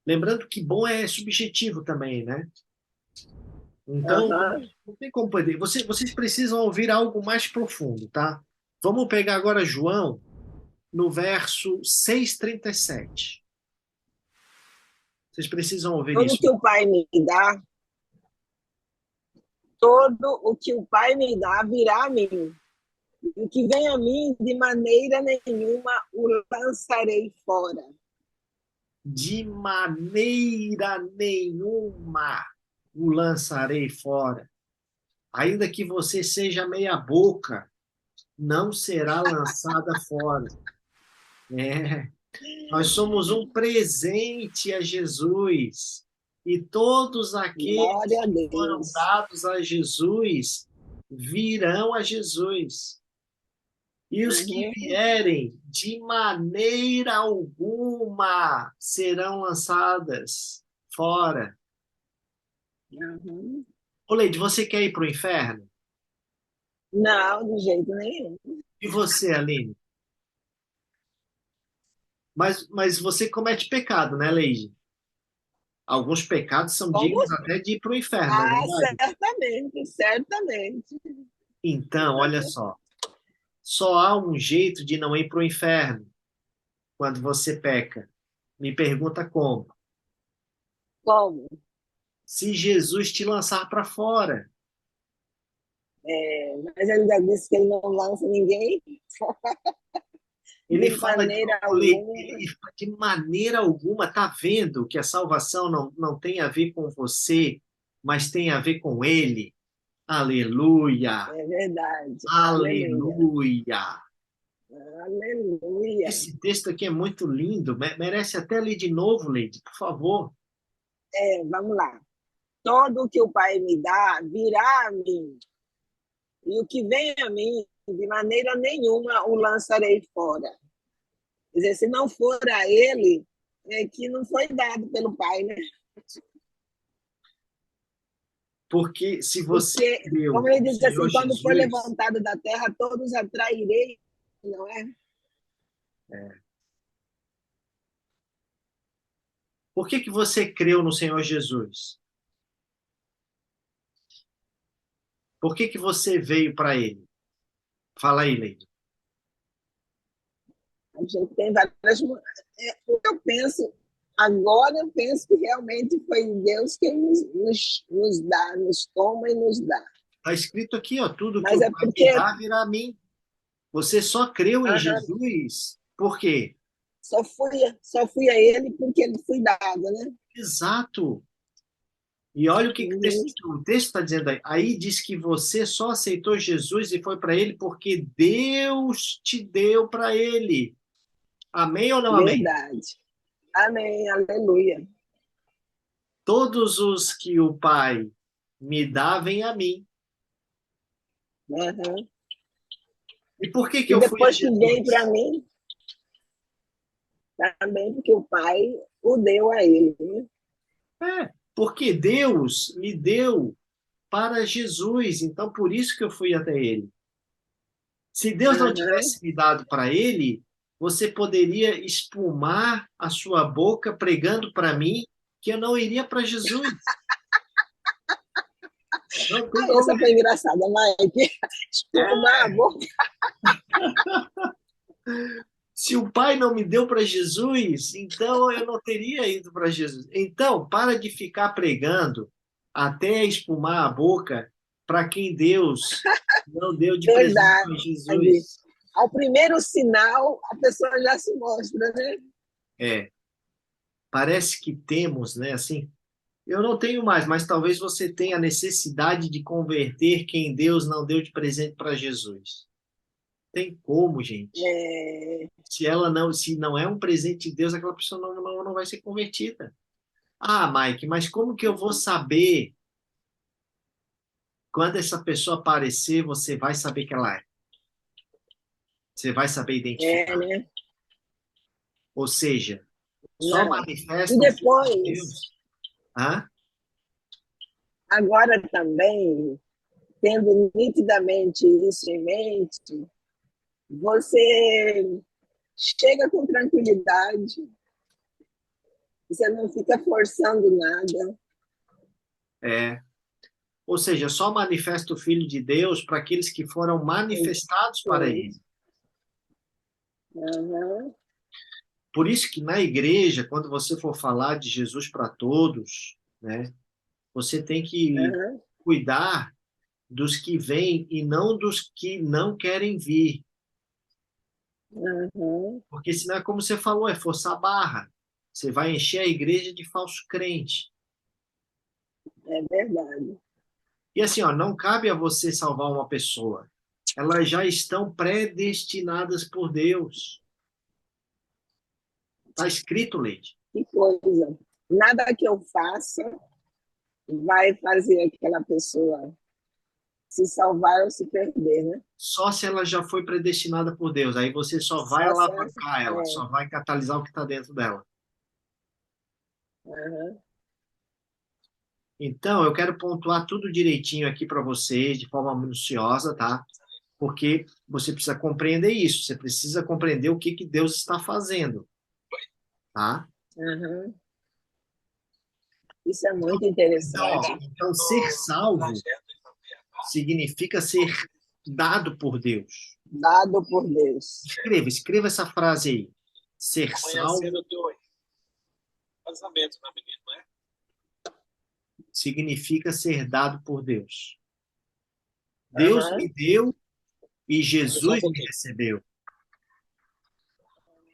Lembrando que bom é subjetivo também, né? Então, Aham. não tem como poder. Vocês precisam ouvir algo mais profundo, tá? Vamos pegar agora João, no verso 6:37. Vocês precisam ouvir Todo isso. que o Pai me dá, todo o que o Pai me dá virá a mim. E o que vem a mim, de maneira nenhuma o lançarei fora. De maneira nenhuma o lançarei fora. Ainda que você seja meia boca, não será lançada fora. É. Nós somos um presente a Jesus. E todos aqueles Glória a que foram Deus. dados a Jesus virão a Jesus. E os que Uhum. vierem, de maneira alguma, serão lançadas fora. Uhum. Ô, Leide, você quer ir para o inferno? Não, de jeito nenhum. E você, Aline? Mas você comete pecado, né, Leide? Alguns pecados são Como? dignos até de ir para o inferno, não é Ah, verdade? certamente, certamente. Então, olha só há um jeito de não ir para o inferno quando você peca. Me pergunta como? Como? Se Jesus te lançar para fora. É, mas ele já disse que ele não lança ninguém Ele de fala de, maneira olha, alguma. ele fala de maneira alguma, tá vendo que a salvação não tem a ver com você, mas tem a ver com ele. Aleluia! É verdade. Aleluia. Aleluia! Aleluia. Esse texto aqui é muito lindo, merece até ler de novo, Leide, por favor. É, vamos lá. Todo o que o Pai me dá virá a mim. E o que vem a mim, de maneira nenhuma o lançarei fora. Quer dizer, se não for a ele, é que não foi dado pelo Pai, né? Porque se você Porque, creu como ele no diz Senhor assim, quando for Jesus, levantado da terra, todos atrairei, não é? por que que você creu no Senhor Jesus? Por que que você veio para ele? Fala aí, Leide. A gente tem várias. O que eu penso, agora eu penso que realmente foi Deus que nos dá, nos toma e nos dá. Está escrito aqui, ó, tudo que Mas o é Pai me porque dá virá a mim. Você só creu em aham, Jesus por quê? só fui a ele porque ele fui dado, né? Exato. E olha o que Uhum. o texto está dizendo aí. Aí diz que você só aceitou Jesus e foi para ele porque Deus te deu para ele. Amém ou não amém? Verdade. Amém, aleluia. Todos os que o Pai me dá, vêm a mim. Uhum. E por que que E eu fui a depois que vem para Jesus? mim, também porque o Pai o deu a ele, né? Porque Deus me deu para Jesus. Então, por isso que eu fui até ele. Se Deus não Uhum. tivesse me dado para ele, você poderia espumar a sua boca pregando para mim que eu não iria para Jesus. Não tem como. Essa foi engraçada, Mike. Espumar a É, boca. se o Pai não me deu para Jesus, então eu não teria ido para Jesus. Então, para de ficar pregando até espumar a boca para quem Deus não deu de presente para Verdade. Jesus. Ao primeiro sinal, a pessoa já se mostra, né? É, parece que temos, né, assim, eu não tenho mais, mas talvez você tenha a necessidade de converter quem Deus não deu de presente para Jesus. Tem como, gente. É, Se não é um presente de Deus, aquela pessoa não vai ser convertida. Ah, Mike, mas como que eu vou saber quando essa pessoa aparecer, você vai saber que ela é? Você vai saber identificar. né? Ou seja, só Não. E manifesta o Filho de depois, Deus. Hã? agora também, tendo nitidamente isso em mente, você chega com tranquilidade, você não fica forçando nada. É. Ou seja, só manifesta o Filho de Deus para aqueles que foram manifestados para Sim. ele. Uhum. Por isso que na igreja, quando você for falar de Jesus para todos, né, você tem que Uhum. cuidar dos que vêm e não dos que não querem vir. Uhum. Porque senão é como você falou, é forçar a barra. Você vai encher a igreja de falso crente. É verdade. E assim, ó, não cabe a você salvar uma pessoa. Elas já estão predestinadas por Deus. Está escrito, Leite. Que coisa. Nada que eu faça vai fazer aquela pessoa se salvar ou se perder, né? Só se ela já foi predestinada por Deus. Aí você só vai Só se ela... alavancar ela, É. só vai catalisar o que está dentro dela. Uhum. Então, eu quero pontuar tudo direitinho aqui para vocês, de forma minuciosa, tá? Porque você precisa compreender isso, você precisa compreender o que que Deus está fazendo, tá? Uhum. Isso é muito Então, ó, interessante. então ser salvo significa ser dado por Deus. Dado por Deus. Escreva essa frase aí. Ser salvo significa ser dado por Deus. Deus me Uhum. deu e Jesus me recebeu.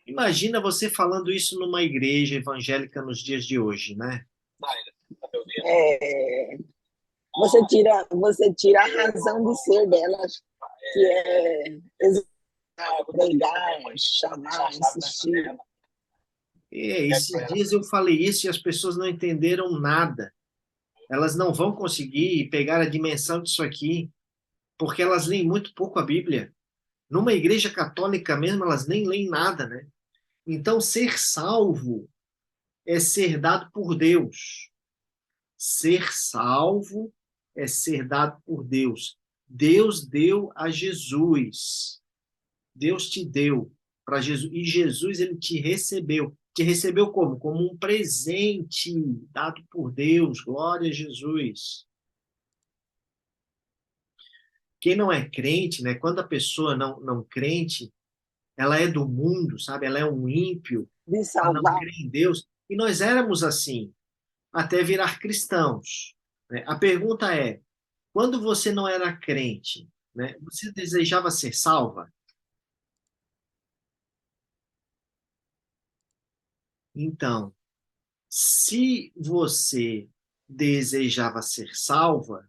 Imagina você falando isso numa igreja evangélica nos dias de hoje, né? É, você tira a razão de ser delas, que é pregar, chamar, insistir. Esses dias eu falei isso e as pessoas não entenderam nada. Elas não vão conseguir pegar a dimensão disso aqui, porque elas leem muito pouco a Bíblia. Numa igreja católica mesmo, elas nem leem nada, né? Então, ser salvo é ser dado por Deus. Ser salvo é ser dado por Deus. Deus deu a Jesus. Deus te deu para Jesus. E Jesus, ele te recebeu. Te recebeu como? Como um presente dado por Deus. Glória a Jesus. Quem não é crente, né? Quando a pessoa não crente, ela é do mundo, sabe? Ela é um ímpio, De ela não salvar. crê em Deus. E nós éramos assim, até virar cristãos, né? A pergunta é, quando você não era crente, né, você desejava ser salva? Então, se você desejava ser salva,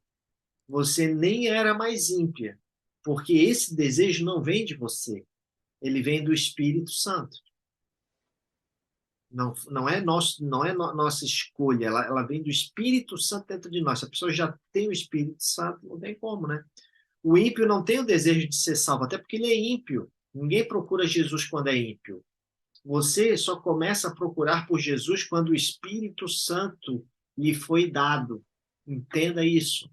você nem era mais ímpia, porque esse desejo não vem de você, ele vem do Espírito Santo. Não é nossa escolha, ela vem do Espírito Santo dentro de nós. Se a pessoa já tem o Espírito Santo, não tem como, né? O ímpio não tem o desejo de ser salvo, até porque ele é ímpio. Ninguém procura Jesus quando é ímpio. Você só começa a procurar por Jesus quando o Espírito Santo lhe foi dado. Entenda isso.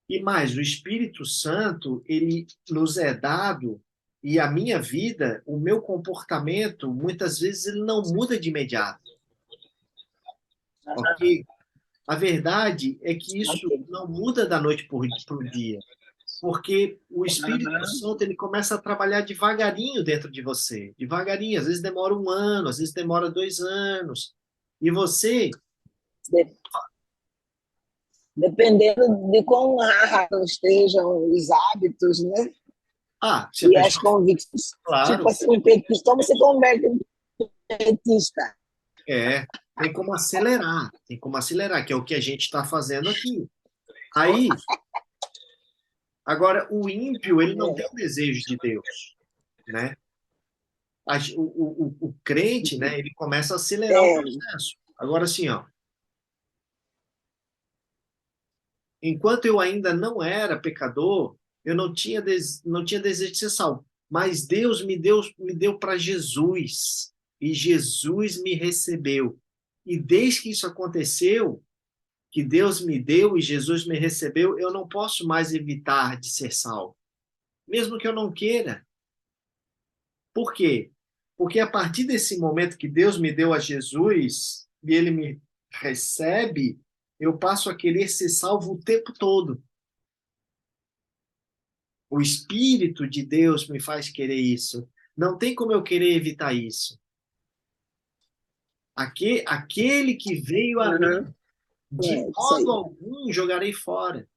E mais, o Espírito Santo, ele nos é dado, e a minha vida, o meu comportamento, muitas vezes ele não muda de imediato, ok? A verdade é que isso Ok. não muda da noite para o dia, porque o Espírito Aham. Santo ele começa a trabalhar devagarinho dentro de você, devagarinho, às vezes demora 1 ano, às vezes demora 2 anos, e você, De- Dependendo de quão raros estejam os hábitos, né? se a E as pessoa, convicções. Tipo claro, assim, um petista, como se converte em petista? é, tem como acelerar, que é o que a gente está fazendo aqui. Aí, agora, o ímpio, ele não tem o desejo de Deus, né? O crente, né, ele começa a acelerar o É, processo. Agora, assim, ó, enquanto eu ainda não era pecador, eu não tinha desejo de ser salvo. Mas Deus me deu para Jesus, e Jesus me recebeu. E desde que isso aconteceu, que Deus me deu e Jesus me recebeu, eu não posso mais evitar de ser salvo, mesmo que eu não queira. Por quê? Porque a partir desse momento que Deus me deu a Jesus e ele me recebe, eu passo a querer ser salvo o tempo todo. O Espírito de Deus me faz querer isso. Não tem como eu querer evitar isso. Aquele que veio a mim, aham, de isso modo aí. algum jogarei fora.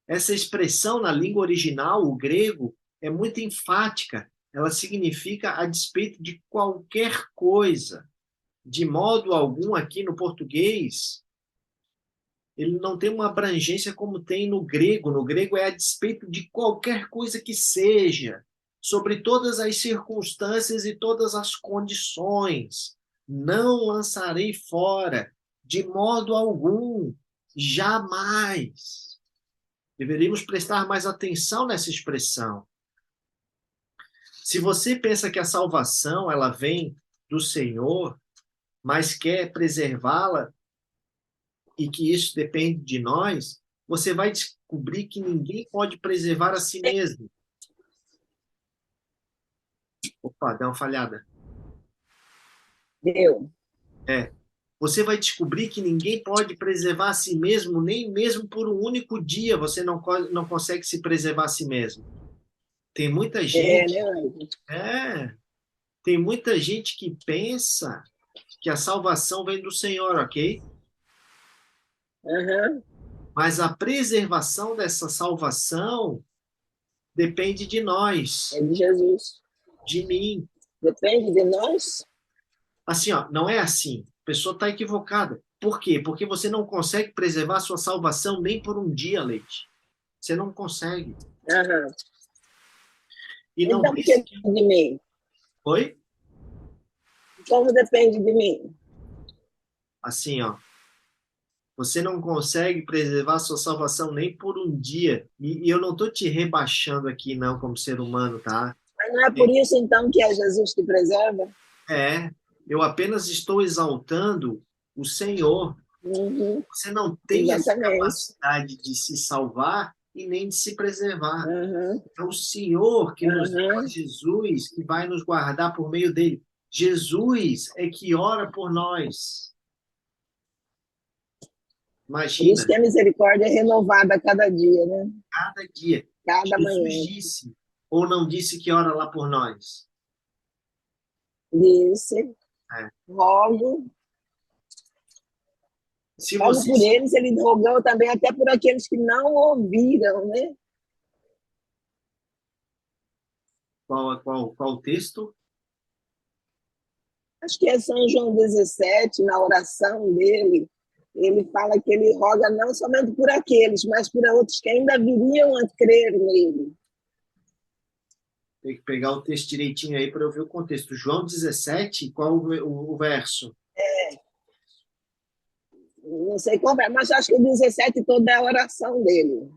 Essa expressão na língua original, o grego, é muito enfática. Ela significa a despeito de qualquer coisa. De modo algum, aqui no português, ele não tem uma abrangência como tem no grego. No grego é a despeito de qualquer coisa que seja, sobre todas as circunstâncias e todas as condições. Não lançarei fora, de modo algum, jamais. Deveríamos prestar mais atenção nessa expressão. Se você pensa que a salvação ela vem do Senhor, mas quer preservá-la e que isso depende de nós, você vai descobrir que ninguém pode preservar a si mesmo. Opa, deu uma falhada. Deu. É. Você vai descobrir que ninguém pode preservar a si mesmo, nem mesmo por um único dia você não consegue se preservar a si mesmo. Tem muita É, gente, né, Anjo? é, tem muita gente que pensa que a salvação vem do Senhor, ok? Aham, Mas a preservação dessa salvação depende de é nós, de Jesus. de mim. Depende de nós? Assim, ó, não é assim. A pessoa está equivocada. Por quê? Porque você não consegue preservar a sua salvação nem por um dia, Leite. Você não consegue. Aham. E não Então, por que pense que. de mim? Oi? Como depende de mim? Assim, ó. Você não consegue preservar a sua salvação nem por um dia. E eu não estou te rebaixando aqui, não, como ser humano, tá? Mas não é por isso, então, que é Jesus que preserva? É, eu apenas estou exaltando o Senhor. Uhum, Você não tem essa exatamente. capacidade de se salvar e nem de se preservar. Uhum, É o Senhor que nos deu a uhum. Jesus, que vai nos guardar por meio dele. Jesus é que ora por nós. Por isso Imagina, que a misericórdia é renovada a cada dia, né? cada dia. Cada Jesus manhã. disse, ou não disse que ora lá por nós? Disse. É. rogo, Se rogo você por eles, ele rogou também até por aqueles que não ouviram, né? qual o texto? Acho que é São João 17, na oração dele, ele fala que ele roga não somente por aqueles, mas por outros que ainda viriam a crer nele. Tem que pegar o texto direitinho aí para eu ver o contexto. João 17, qual o verso? Não sei qual é, mas acho que o 17 toda é a oração dele.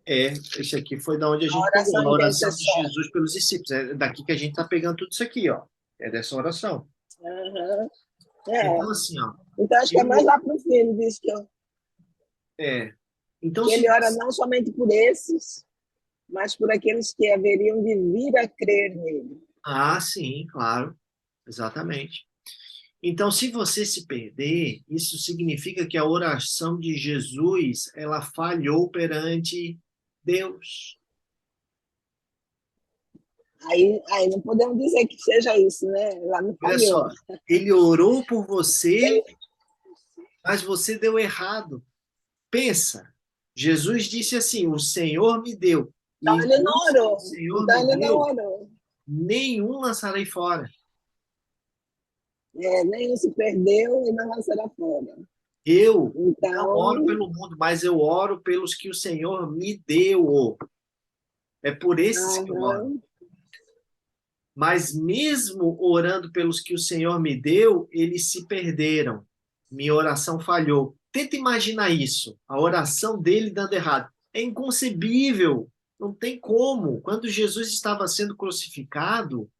Esse aqui foi da onde a A gente pegou, oração a oração de intercessória. Jesus pelos discípulos. É daqui que a gente está pegando tudo isso aqui, ó. É dessa oração. Uhum. É. Então, assim, ó. Então, acho que é mais Eu, lá para o fim, ele diz é, então, que se ele ora você, não somente por esses, mas por aqueles que haveriam de vir a crer nele. sim, claro, exatamente. Então, se você se perder, isso significa que a oração de Jesus, ela falhou perante Deus. Aí não podemos dizer que seja isso, né? Lá não Olha falhou. só, ele orou por você, Ele, mas você deu errado. Pensa, Jesus disse assim: O Senhor me deu, então e ele não dos que o orou. Senhor Então me ele não deu, orou. nenhum lançarei fora. Nem se perdeu e não será fora. Eu não oro Então, pelo mundo, mas eu oro pelos que o Senhor me deu. É por esses que eu oro. uhum, Mas mesmo orando pelos que o Senhor me deu, eles se perderam. Minha oração falhou. Tenta imaginar isso, a oração dele dando errado. É inconcebível, não tem como. Quando Jesus estava sendo crucificado,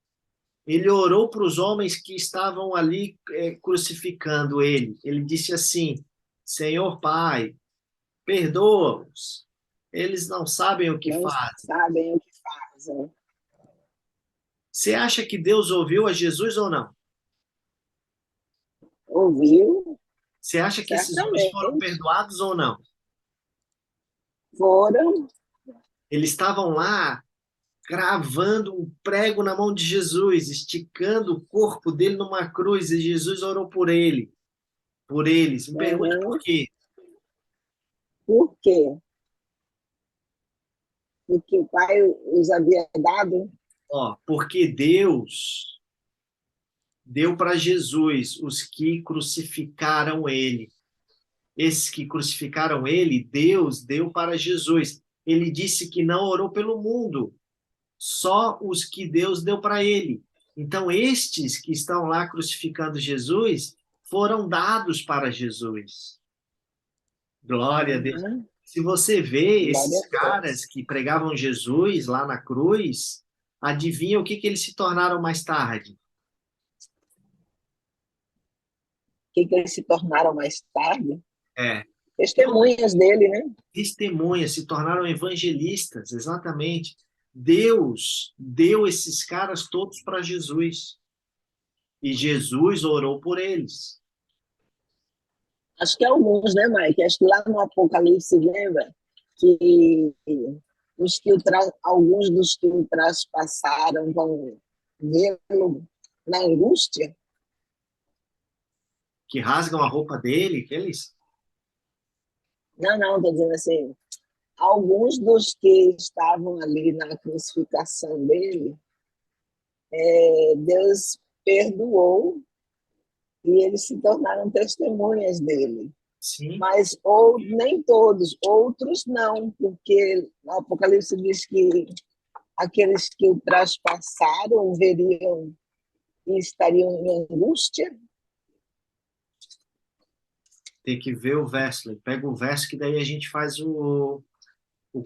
ele orou para os homens que estavam ali crucificando ele. Ele disse assim: Senhor Pai, perdoa-os. Eles não sabem o que não fazem. sabem o que fazem. Você acha que Deus ouviu a Jesus ou não? Ouviu? Você acha que esses homens foram Certamente. perdoados ou não? Foram. Eles estavam lá cravando um prego na mão de Jesus, esticando o corpo dele numa cruz, e Jesus orou por eles. Me pergunta por Uhum. quê? Por quê? Porque o Pai os havia dado. Porque Deus deu para Jesus os que crucificaram ele. Esses que crucificaram ele, Deus deu para Jesus. Ele disse que não orou pelo mundo, só os que Deus deu para ele. Então, estes que estão lá crucificando Jesus foram dados para Jesus. Glória a Deus. Uhum. Se você vê Glória esses a Deus. caras que pregavam Jesus lá na cruz, adivinha o que eles se tornaram mais tarde? Que eles se tornaram mais tarde? É, Testemunhas dele, né? testemunhas, se tornaram evangelistas, exatamente. Deus deu esses caras todos para Jesus. E Jesus orou por eles. Acho que alguns, né, Mike? Acho que lá no Apocalipse, lembra que alguns dos que o traspassaram vão vê-lo na angústia? Que rasgam a roupa dele, aqueles. Não, estou dizendo assim, alguns dos que estavam ali na crucificação dele, Deus perdoou e eles se tornaram testemunhas dele. Sim, Mas nem todos, outros não, porque o Apocalipse diz que aqueles que o traspassaram veriam e estariam em angústia. tem que ver o verso. Pega o verso que daí a gente faz o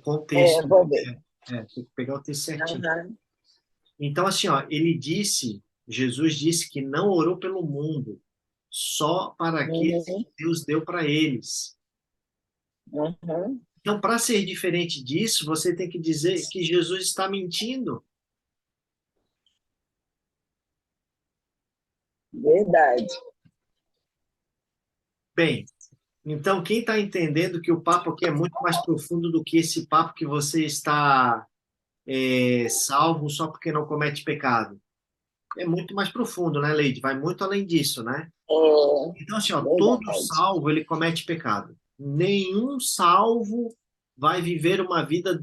contexto. Vou ver. Tem que pegar o texto certinho. Uhum. Então, assim, Jesus disse que não orou pelo mundo, só para aqueles Uhum. que Deus deu para eles. Uhum. Então, para ser diferente disso, você tem que dizer que Jesus está mentindo. Verdade. Bem, então quem está entendendo que o papo aqui é muito mais profundo do que esse papo que você está salvo só porque não comete pecado? é muito mais profundo, né, Leide? Vai muito além disso, né? É Então, assim, ó, todo verdade. salvo ele comete pecado. Nenhum salvo vai viver uma vida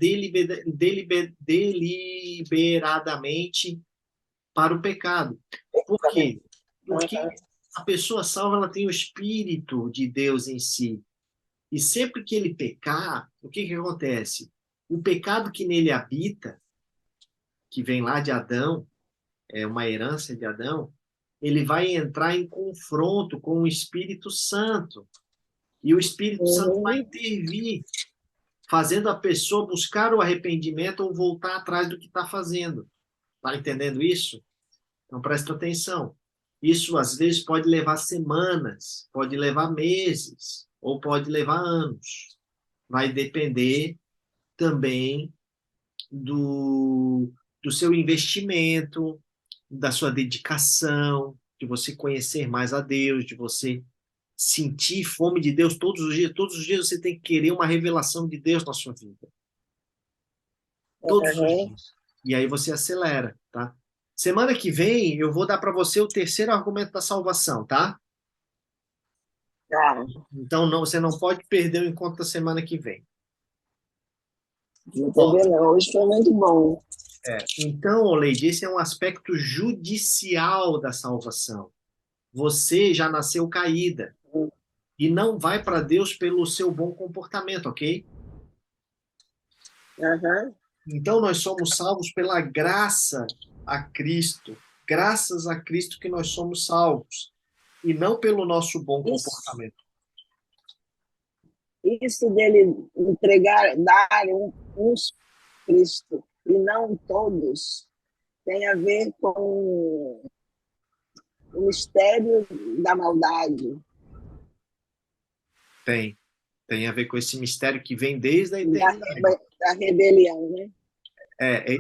deliberadamente para o pecado. Por quê? Porque Aham. a pessoa salva ela tem o Espírito de Deus em si. E sempre que ele pecar, o que que acontece? O pecado que nele habita, que vem lá de Adão, é uma herança de Adão, ele vai entrar em confronto com o Espírito Santo. E o Espírito Santo vai Uhum. intervir, fazendo a pessoa buscar o arrependimento ou voltar atrás do que está fazendo. Está entendendo isso? Então presta atenção. Isso às vezes pode levar semanas, pode levar meses, ou pode levar anos. Vai depender também do, do seu investimento, da sua dedicação, de você conhecer mais a Deus, de você sentir fome de Deus todos os dias. Todos os dias você tem que querer uma revelação de Deus na sua vida. Todos os Aham. dias. E aí você acelera, tá? Semana que vem eu vou dar para você o terceiro argumento da salvação, tá? Tá. Então não, você não pode perder o encontro da semana que vem. Não Ó, perder, não. Hoje foi muito bom. então, Oleide, esse é um aspecto judicial da salvação. Você já nasceu caída e não vai para Deus pelo seu bom comportamento, ok? Aham. Então nós somos salvos pela graça a Cristo, graças a Cristo que nós somos salvos, e não pelo nosso bom Isso, comportamento. isso dele entregar, dar uns Cristo e não todos, tem a ver com o mistério da maldade, Tem, tem a ver com esse mistério que vem desde a da, eternidade. da rebelião, né?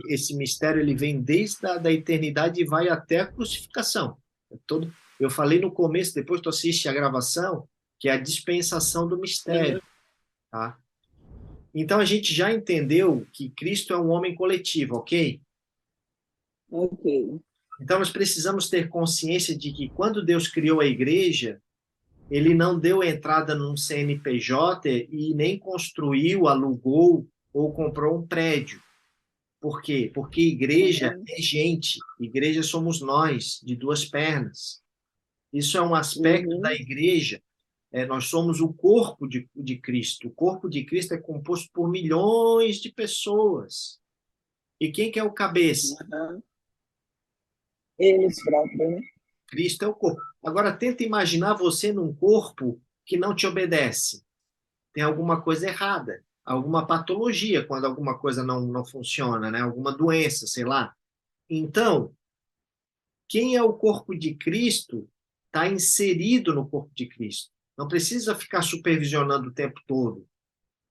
Esse mistério ele vem desde da eternidade e vai até a crucificação. Eu falei no começo, depois tu assiste a gravação, que é a dispensação do mistério, Uhum. tá? Então a gente já entendeu que Cristo é um homem coletivo, ok? Ok. Então nós precisamos ter consciência de que quando Deus criou a igreja, ele não deu entrada num CNPJ e nem construiu, alugou ou comprou um prédio. Por quê? Porque igreja Uhum. é gente, igreja somos nós, de duas pernas. Isso é um aspecto da Uhum. igreja. Nós somos o corpo de Cristo. O corpo de Cristo é composto por milhões de pessoas. E quem que é o cabeça? Uhum. Eles próprios, né? Cristo é o corpo. Agora, tenta imaginar você num corpo que não te obedece. Tem alguma coisa errada, alguma patologia quando alguma coisa não funciona, né? Alguma doença, sei lá. Então, quem é o corpo de Cristo está inserido no corpo de Cristo. Não precisa ficar supervisionando o tempo todo,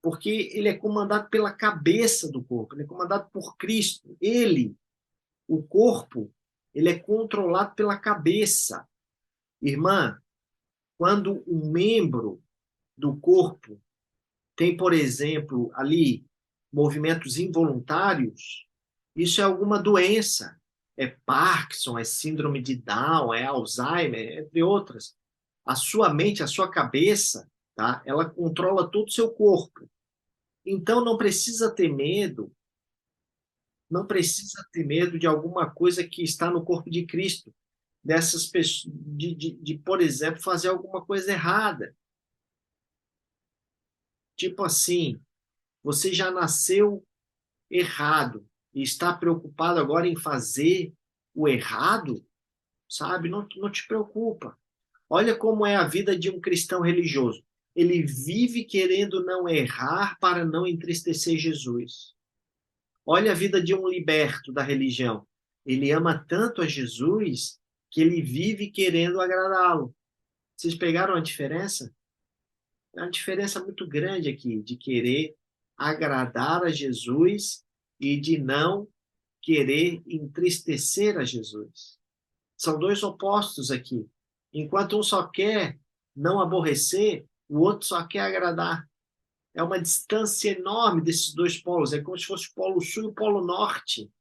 porque ele é comandado pela cabeça do corpo, ele é comandado por Cristo. Ele, o corpo, ele é controlado pela cabeça. Irmã, quando um membro do corpo tem, por exemplo, ali movimentos involuntários, isso é alguma doença. É Parkinson, é síndrome de Down, é Alzheimer, entre outras. A sua mente, a sua cabeça, tá? Ela controla todo o seu corpo. Então não precisa ter medo, não precisa ter medo de alguma coisa que está no corpo de Cristo, dessas pessoas, por exemplo, fazer alguma coisa errada. Tipo assim, você já nasceu errado e está preocupado agora em fazer o errado, sabe? Não te preocupa. Olha como é a vida de um cristão religioso. Ele vive querendo não errar para não entristecer Jesus. Olha a vida de um liberto da religião. Ele ama tanto a Jesus que ele vive querendo agradá-lo. Vocês pegaram a diferença? É uma diferença muito grande aqui de querer agradar a Jesus e de não querer entristecer a Jesus. São dois opostos aqui. Enquanto um só quer não aborrecer, o outro só quer agradar. É uma distância enorme desses dois polos. É como se fosse o polo sul e o polo norte.